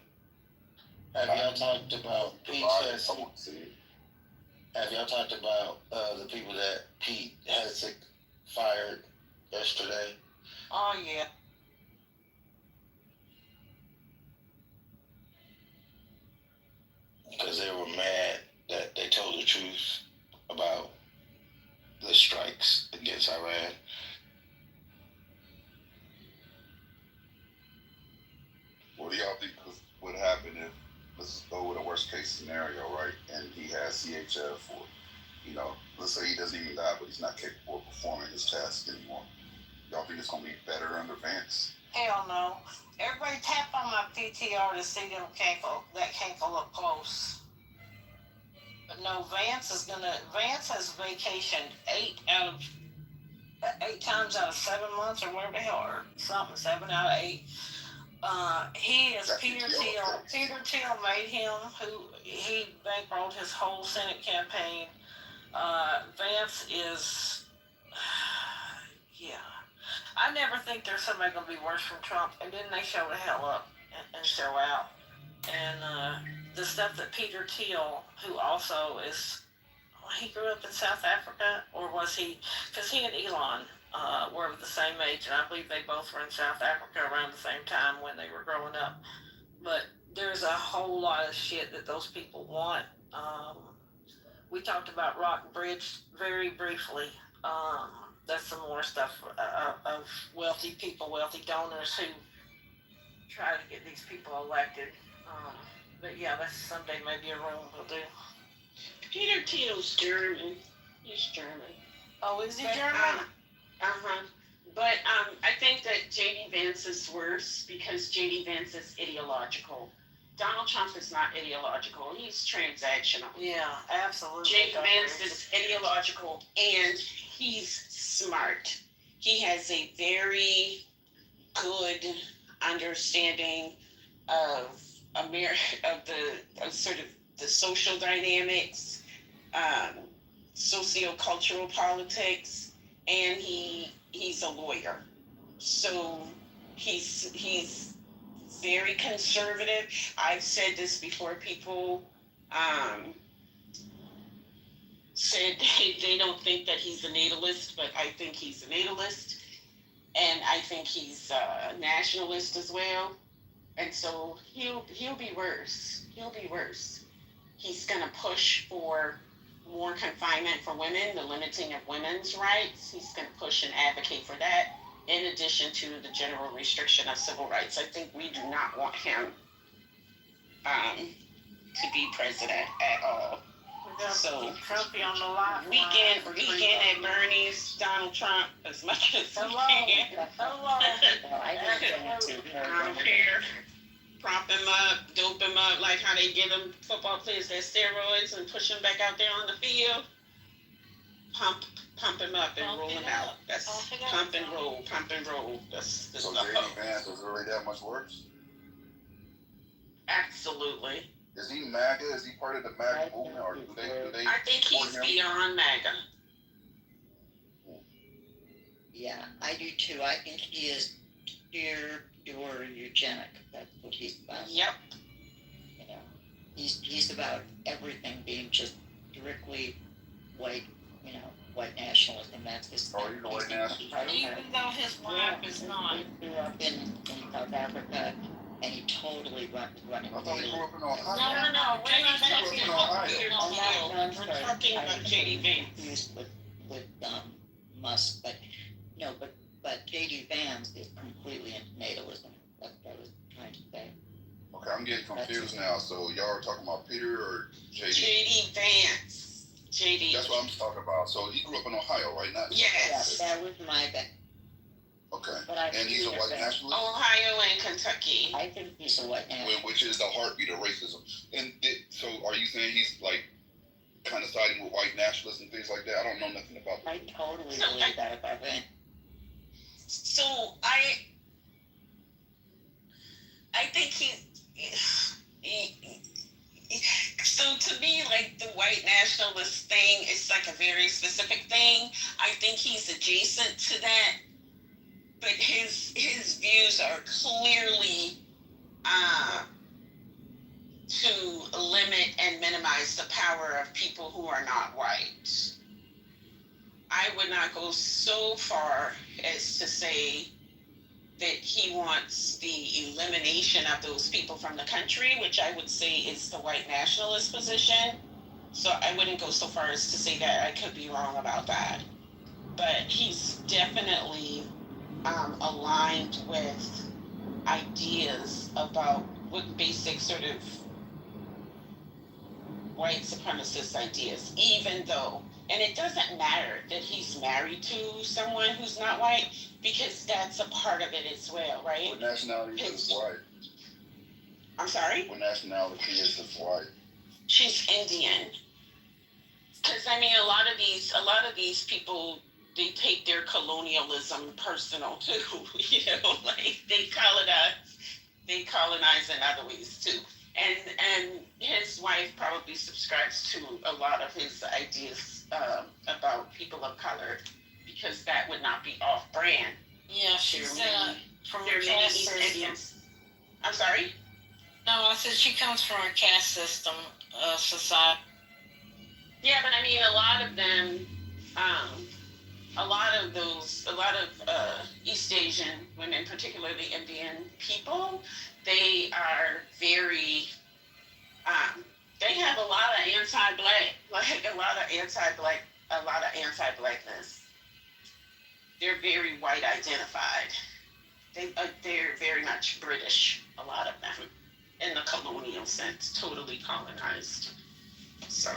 Have y'all talked about Pete? Have y'all talked about the people that Pete has yesterday? Oh yeah. Because they were mad that they told the truth about the strikes against Iran. What do y'all think would happen if, let's go with a worst case scenario, right? And he has CHF, or, you know, let's say he doesn't even die, but he's not capable of performing his task anymore. Y'all think it's gonna be better under Vance? Hell no. Everybody tap on my PTR to see them that cankle up close. But no, Vance has vacationed 8 times out of 7 months, or whatever the hell, or something, 7 out of 8. He is Peter Thiel. Peter Thiel made him, he bankrolled his whole Senate campaign. Vance is, yeah. I never think there's somebody going to be worse from Trump, and then they show the hell up and show out. And the stuff that Peter Thiel, who also is, he grew up in South Africa, or was he? Because he and Elon were the same age, and I believe they both were in South Africa around the same time when they were growing up. But there's a whole lot of shit that those people want. We talked about Rock Bridge very briefly. That's some more stuff of wealthy people, wealthy donors who try to get these people elected. But yeah, that's someday maybe a room we'll do. Peter Thiel's German. He's German. Oh, is he But, German? But I think that J.D. Vance is worse because J.D. Vance is ideological. Donald Trump is not ideological. He's transactional. Yeah, absolutely. J.D. Vance is ideological and he's smart. He has a very good understanding of sort of the social dynamics, socio-cultural politics, and he's a lawyer. So he's very conservative. I've said this before. People said they don't think that he's a natalist, but I think he's a natalist, and I think he's a nationalist as well. And so he'll be worse. He'll be worse. He's gonna push for more confinement for women, the limiting of women's rights. He's gonna push and advocate for that, in addition to the general restriction of civil rights. I think we do not want him to be president at all. So Trumpy on the lot. Weekend at Bernie's, Donald Trump, as much as we can. Here, prop him up, dope him up, like how they give them football players their steroids and push them back out there on the field. Pump him up and roll him out. That's pump and roll. That's the So stuff. J.D. Vance is really that much worse? Absolutely. Is he MAGA? Is he part of the MAGA movement, or do they? I think he's beyond MAGA. Yeah, I do too. I think he is pure eugenic. That's what he's about. Yep. You know, he's about everything being just strictly white. You know, white nationalism. That's his. Oh, he's a white nationalist. Even though his wife is not. He grew up in South Africa, and he totally running. I thought he grew up in Ohio. No. We're not talking about J.D. Vance. With Musk, but no, but J.D. Vance is completely into natalism. That's what I was trying to say. Okay, I'm getting confused now. So y'all are talking about Peter or J.D.? J.D. Vance. J.D. That's what I'm talking about. So he grew up in Ohio, right? Not yes. Yeah, that was my bet. Okay. But I and he's a white nationalist? Ohio and Kentucky. I think he's a white nationalist. Which is the heartbeat of racism. And so are you saying he's like kind of siding with white nationalists and things like that? I don't know nothing about that. I totally believe that about him. So I think so to me, like the white nationalist thing is like a very specific thing. I think he's adjacent to that, but his views are clearly to limit and minimize the power of people who are not white. I I would not go so far as to say that he wants the elimination of those people from the country, which I would say is the white nationalist position. So I wouldn't go so far as to say that. I could be wrong about that. But he's definitely aligned with ideas about what basic sort of white supremacist ideas, even though, and it doesn't matter that he's married to someone who's not white, because that's a part of it as well, right? What nationality is white? I'm sorry? What nationality is this white? She's Indian. Because I mean, a lot of these people, they take their colonialism personal too. You know, like they colonize in other ways too. And his wife probably subscribes to a lot of his ideas about people of color, because that would not be off brand. Yeah, she's from There a are many caste East system. Indians. I'm sorry? No, I said she comes from a caste system society. Yeah, but I mean, a lot of them, a lot of East Asian women, particularly Indian people, they are very, they have a lot of anti-black, like a lot of anti-blackness. They're very white identified. They're very much British, a lot of them, in the colonial sense, totally colonized. So.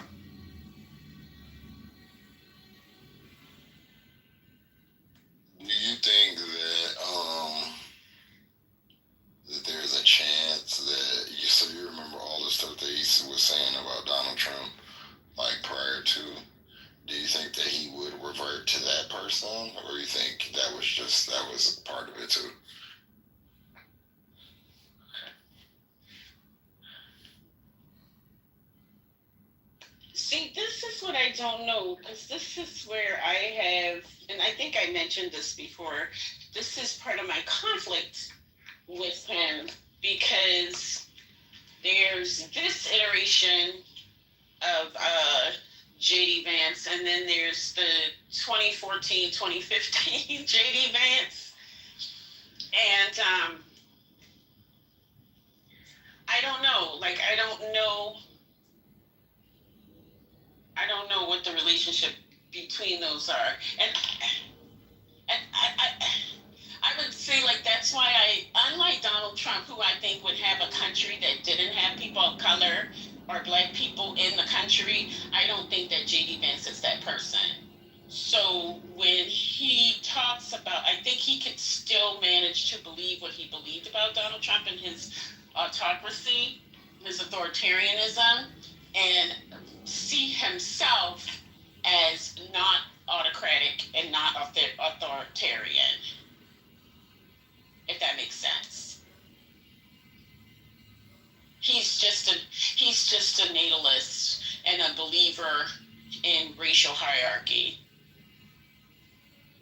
Do you think that there's a chance that you remember all the stuff that he was saying about Donald Trump, like prior to? Do you think that he would revert to that person, or you think that was part of it too? See, this is what I don't know, because this is where I have, and I think I mentioned this before, this is part of my conflict with him, because there's this iteration of J.D. Vance, and then there's the 2014, 2015 J.D. Vance. And I don't know, like, I don't know what the relationship between those are. And I would say, like, that's why unlike Donald Trump, who I think would have a country that didn't have people of color or black people in the country, I don't think that J.D. Vance is that person. So when he talks about, I think he could still manage to believe what he believed about Donald Trump and his autocracy, his authoritarianism, and see himself as not autocratic and not authoritarian, if that makes sense. He's just a natalist and a believer in racial hierarchy,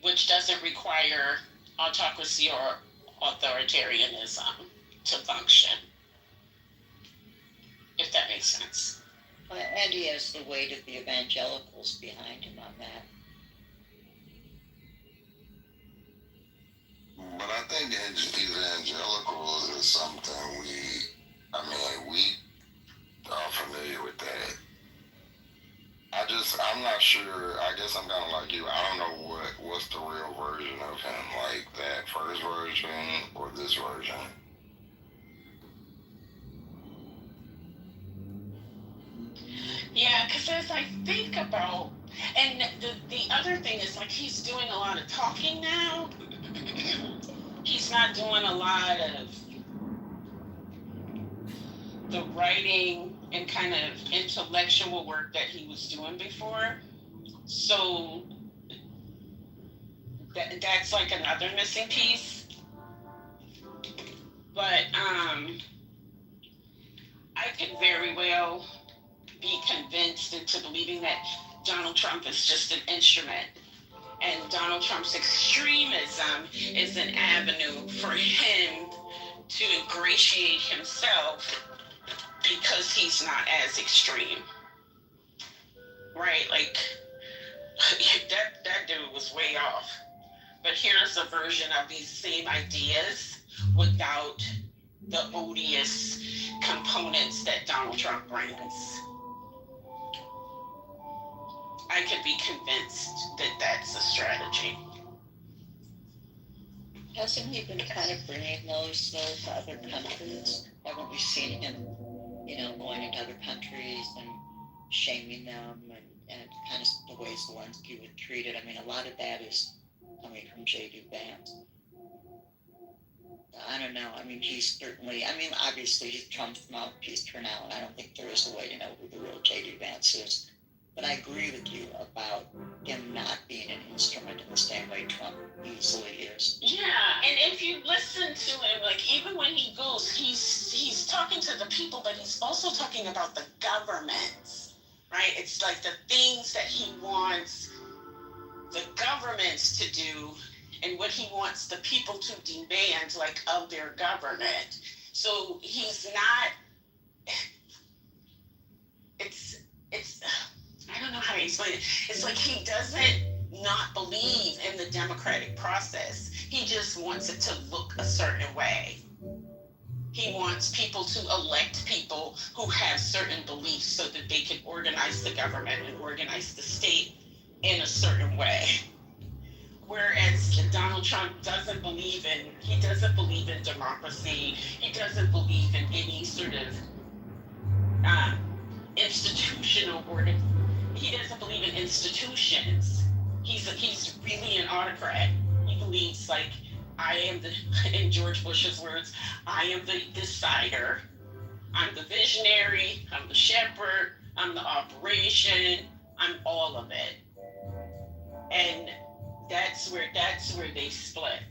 which doesn't require autocracy or authoritarianism to function, if that makes sense. And he has the weight of the evangelicals behind him on that. But I think evangelicals is something we are familiar with that. I'm not sure. I guess I'm kind of like you. I don't know what's the real version of him, like that first version or this version. Yeah, because as I think about, and the other thing is, like, he's doing a lot of talking now. He's not doing a lot of the writing and kind of intellectual work that he was doing before. So that's like another missing piece. But I could very well be convinced into believing that Donald Trump is just an instrument, and Donald Trump's extremism is an avenue for him to ingratiate himself because he's not as extreme, right? Like that dude but here's a version of these same ideas without the odious components that Donald Trump brings. I could be convinced that that's a strategy. Hasn't he been kind of bringing those to other countries? Haven't we seen him, going into other countries and shaming them and kind of the way Zelensky was treated? I mean, a lot of that is coming from J.D. Vance. I don't know. I mean, he's certainly, obviously he's Trump's mouthpiece for now, and I don't think there is a way to know who the real J.D. Vance is. But I agree with you about him not being an instrument in the same way Trump easily is. Yeah, and if you listen to him, like even when he goes, he's talking to the people, but he's also talking about the governments, right? It's like the things that he wants the governments to do and what he wants the people to demand, like, of their government. So he's not, it's, I don't know how to explain it. It's like he doesn't not believe in the democratic process. He just wants it to look a certain way. He wants people to elect people who have certain beliefs so that they can organize the government and organize the state in a certain way. Whereas Donald Trump doesn't believe in democracy. He doesn't believe in any sort of institutional order. He doesn't believe in institutions. He's really an autocrat. He believes, like, I am in George Bush's words, I am the decider. I'm the visionary. I'm the shepherd. I'm the operation. I'm all of it. And that's where they split.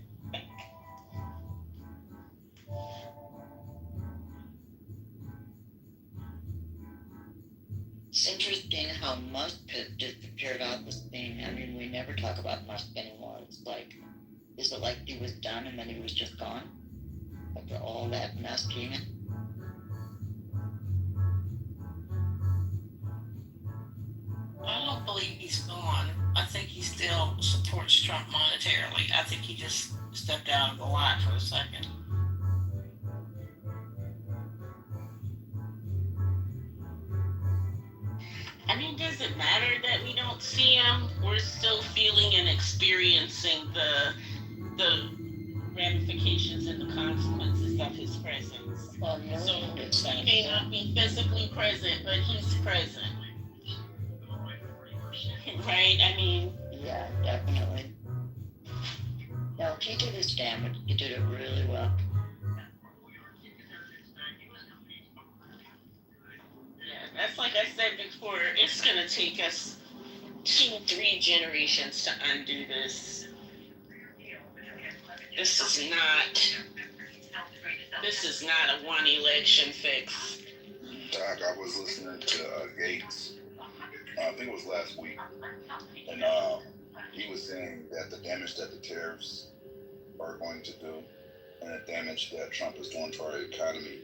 It's interesting how Musk has disappeared off the scene. I mean, we never talk about Musk anymore. It's like, is it like he was done and then he was just gone? After all that masking? I don't believe he's gone. I think he still supports Trump monetarily. I think he just stepped out of the light for a second. I mean, does it matter that we don't see him? We're still feeling and experiencing the ramifications and the consequences of his presence. Well, no, so he may not be physically present, but he's present. Right? I mean, yeah, definitely. No, he did his damage. He did it really well. That's like I said before, it's going to take us 2-3 generations to undo this. This is not a one election fix. Doc, I was listening to Gates, I think it was last week, and he was saying that the damage that the tariffs are going to do and the damage that Trump is doing to our economy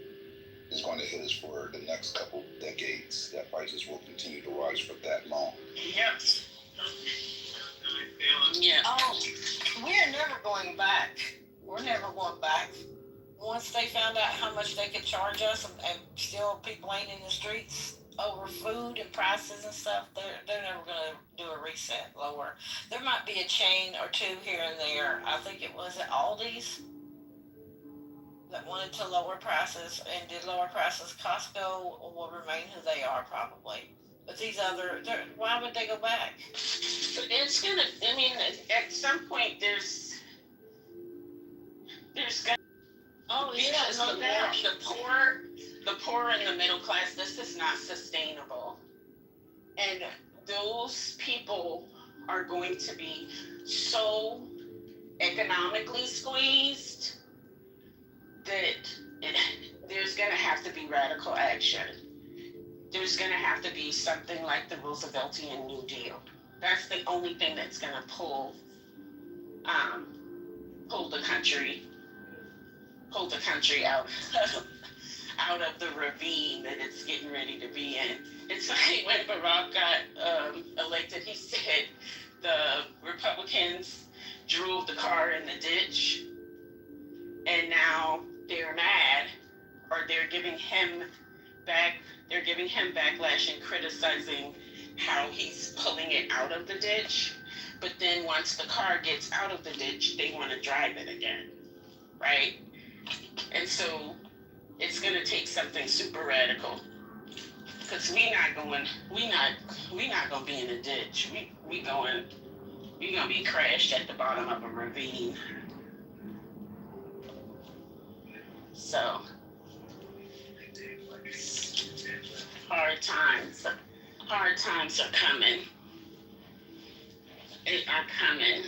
is going to hit us for the next couple decades, that prices will continue to rise for that long. Yep. Yeah. Oh, we're never going back. We're never going back. Once they found out how much they could charge us and still people ain't in the streets over food and prices and stuff, they're never going to do a reset lower. There might be a chain or two here and there. I think it was at Aldi's that wanted to lower prices and did lower prices. Costco will remain who they are probably. But these other, why would they go back? But it's gonna, I mean, at some point there's got, oh yeah, because no doubt. the poor and the middle class, this is not sustainable. And those people are going to be so economically squeezed that there's going to have to be radical action. There's going to have to be something like the Rooseveltian New Deal. That's the only thing that's going to pull the country out of the ravine that it's getting ready to be in. It's like when Barack got elected, he said the Republicans drove the car in the ditch, and now they're mad, or they're giving him backlash and criticizing how he's pulling it out of the ditch. But then once the car gets out of the ditch, they want to drive it again, right? And so it's gonna take something super radical, because we not gonna be in the ditch. We gonna be crashed at the bottom of a ravine. So hard times are coming. They are coming.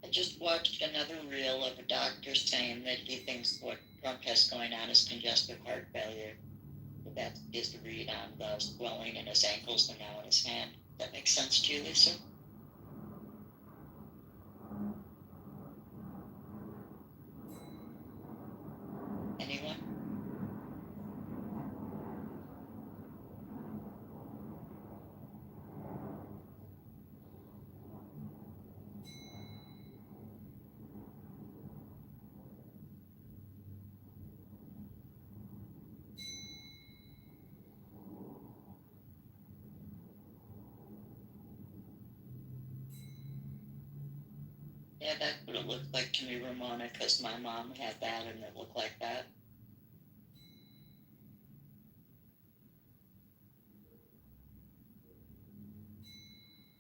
I just watched another reel of a doctor saying that he thinks what Trump has going on is congestive heart failure. That is the read on the swelling in his ankles and now in his hand. That makes sense to you, Lisa? Anyone? Yeah, that's what it looked like to me, Ramona, because my mom had that and it looked like that.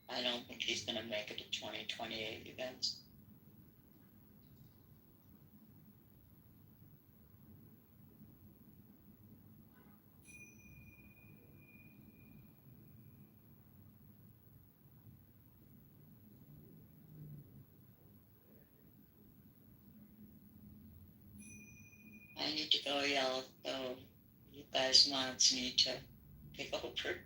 I don't think he's going to make it to 2028 events. I need to go, y'all. So you guys mods need to take over.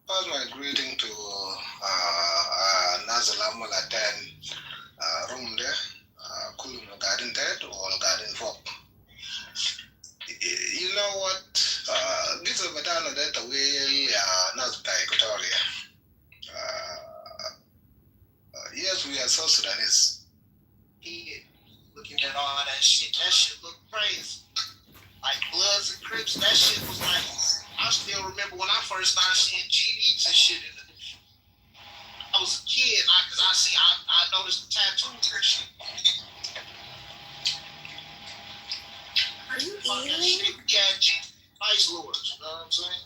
First, my greeting to Nazala Mulatan room there. Kulum Garden Ted or Garden Fop. You know what? This is Madonna that way Nazca Equatoria. Yes, we are South Sudanese. Looking at all that shit look crazy. Like Bloods and Crips, that shit was like, I still remember when I first started seeing GDs and shit in the, I was a kid, cause I noticed the tattoos and shit. Are you Fuck that eating? shit, yeah, nice lords, you know what I'm saying?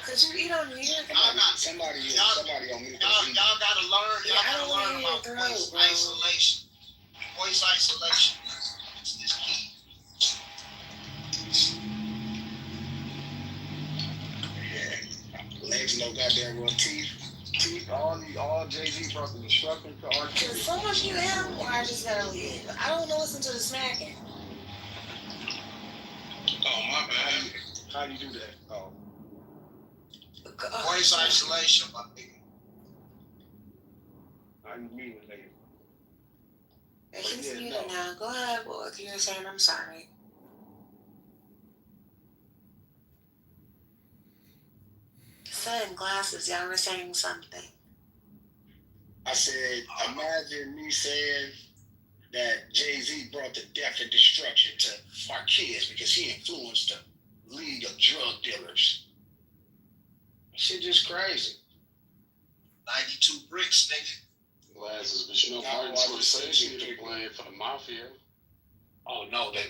Could you eat on here? Somebody on me. Y'all gotta learn. Y'all gotta learn about voice isolation. Voice isolation is key. Yeah. Legs no goddamn real teeth. All Jay-Z brought the destruction to our Can someone mute him or I just gotta leave? I don't want to listen to the smacking. Oh, my bad. How do you do that? Oh. Voice isolation, my nigga. How you mean with nigga? He's muted now. Go ahead, boy. You were saying I'm sorry. Sunglasses, y'all were saying something. I said, imagine me saying that Jay-Z brought the death and destruction to our kids because he influenced the league of drug dealers. Shit just crazy. 92 bricks, nigga. Glasses, but you know, Martin Scorsese to blame for the mafia. Oh no, but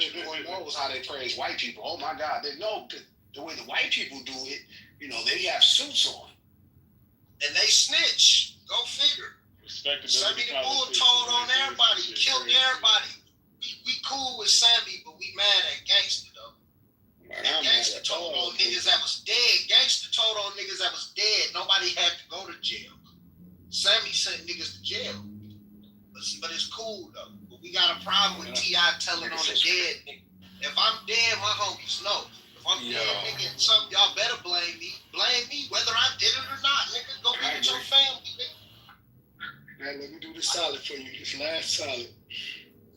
everyone knows how they praise white people. Oh my God, they know the way the white people do it. You know, they have suits on, and they snitch. Go figure. Sammy the Bull told on everybody, killed everybody. We cool with Sammy, but we mad at Gangsta though. And Gangsta told on niggas that was dead. Gangsta told on niggas that was dead. Nobody had to go to jail. Sammy sent niggas to jail. But it's cool though. But we got a problem with T.I. telling on the dead nigga. If I'm dead, my homies know. If I'm dead, nigga, something y'all better blame me. Blame me whether I did it or not, nigga. Go be with your family, nigga. Man, let me do this solid for you. This last solid.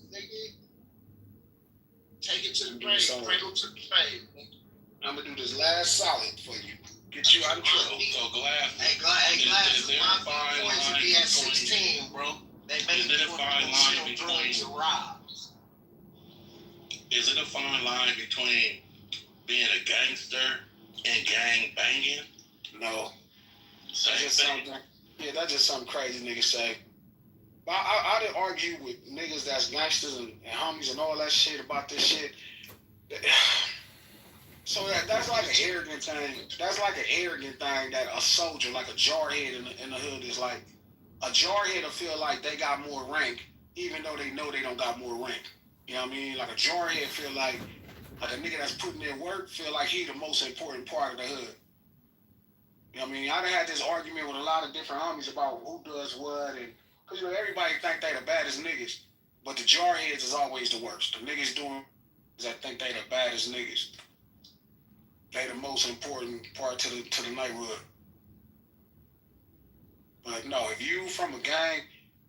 Nigga. Take it to the grave. Cradle to the grave, nigga. I'm gonna do this last solid for you. Get you out of trouble. So Glass. Hey, Glass. Is there a fine line be at 16, bro? They make it a fine line between Is it a fine line between being a gangster and gang banging? No. That's just something. Yeah, that's just something crazy niggas say. I didn't argue with niggas that's gangsters and homies and all that shit about this shit. So that's like an arrogant thing. That's like an arrogant thing that a soldier, like a jarhead in the hood, is like. A jarhead will feel like they got more rank, even though they know they don't got more rank. You know what I mean? Like a jarhead feel like a nigga that's putting in work feel like he the most important part of the hood. You know what I mean? I done had this argument with a lot of different homies about who does what, and because you know everybody think they the baddest niggas, but the jarheads is always the worst. The niggas doing that think they the baddest niggas. They the most important part to the neighborhood. But no, if you from a gang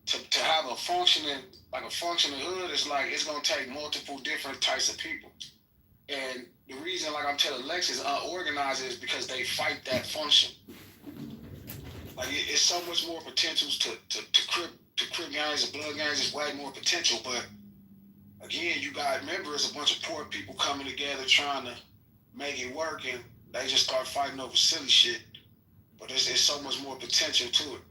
to have a functioning hood, it's like it's gonna take multiple different types of people. And the reason, like I'm telling Lex, is unorganized is because they fight that function. Like it's so much more potential to crip gangs and blood gangs. It's way more potential, but again, you got members, a bunch of poor people coming together trying to make it work, and they just start fighting over silly shit. But there's so much more potential to it.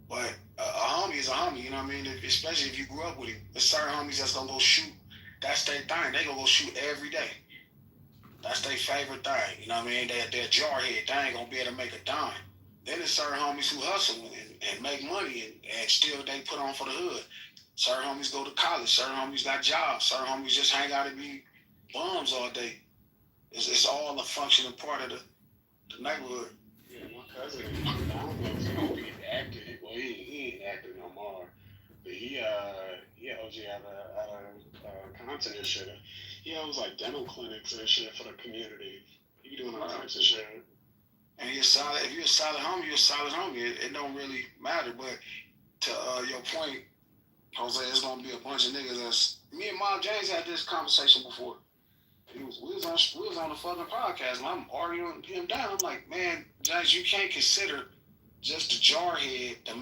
But a homie is a homie, you know what I mean? Especially if you grew up with him. There's certain homies that's gonna go shoot. That's their thing. They gonna go shoot every day. That's their favorite thing. You know what I mean? They're a jarhead. They ain't gonna be able to make a dime. Then there's certain homies who hustle and make money and still they put on for the hood. Certain homies go to college. Certain homies got jobs. Certain homies just hang out and be bums all day. It's all a functioning part of the neighborhood. Yeah, my cousin, I don't know if he's gonna be active. Well, he ain't active no more. But he OG out of Compton and shit. He owns like dental clinics and shit for the community. He be doing all types position. And you're solid. If you're a solid homie, you're a solid homie. It don't really matter. But to your point, Jose, it's gonna be a bunch of niggas that's. Me and Mom James had this conversation before. We was on the fucking podcast, and I'm arguing him down. I'm like, man, James, you can't consider just the jarhead the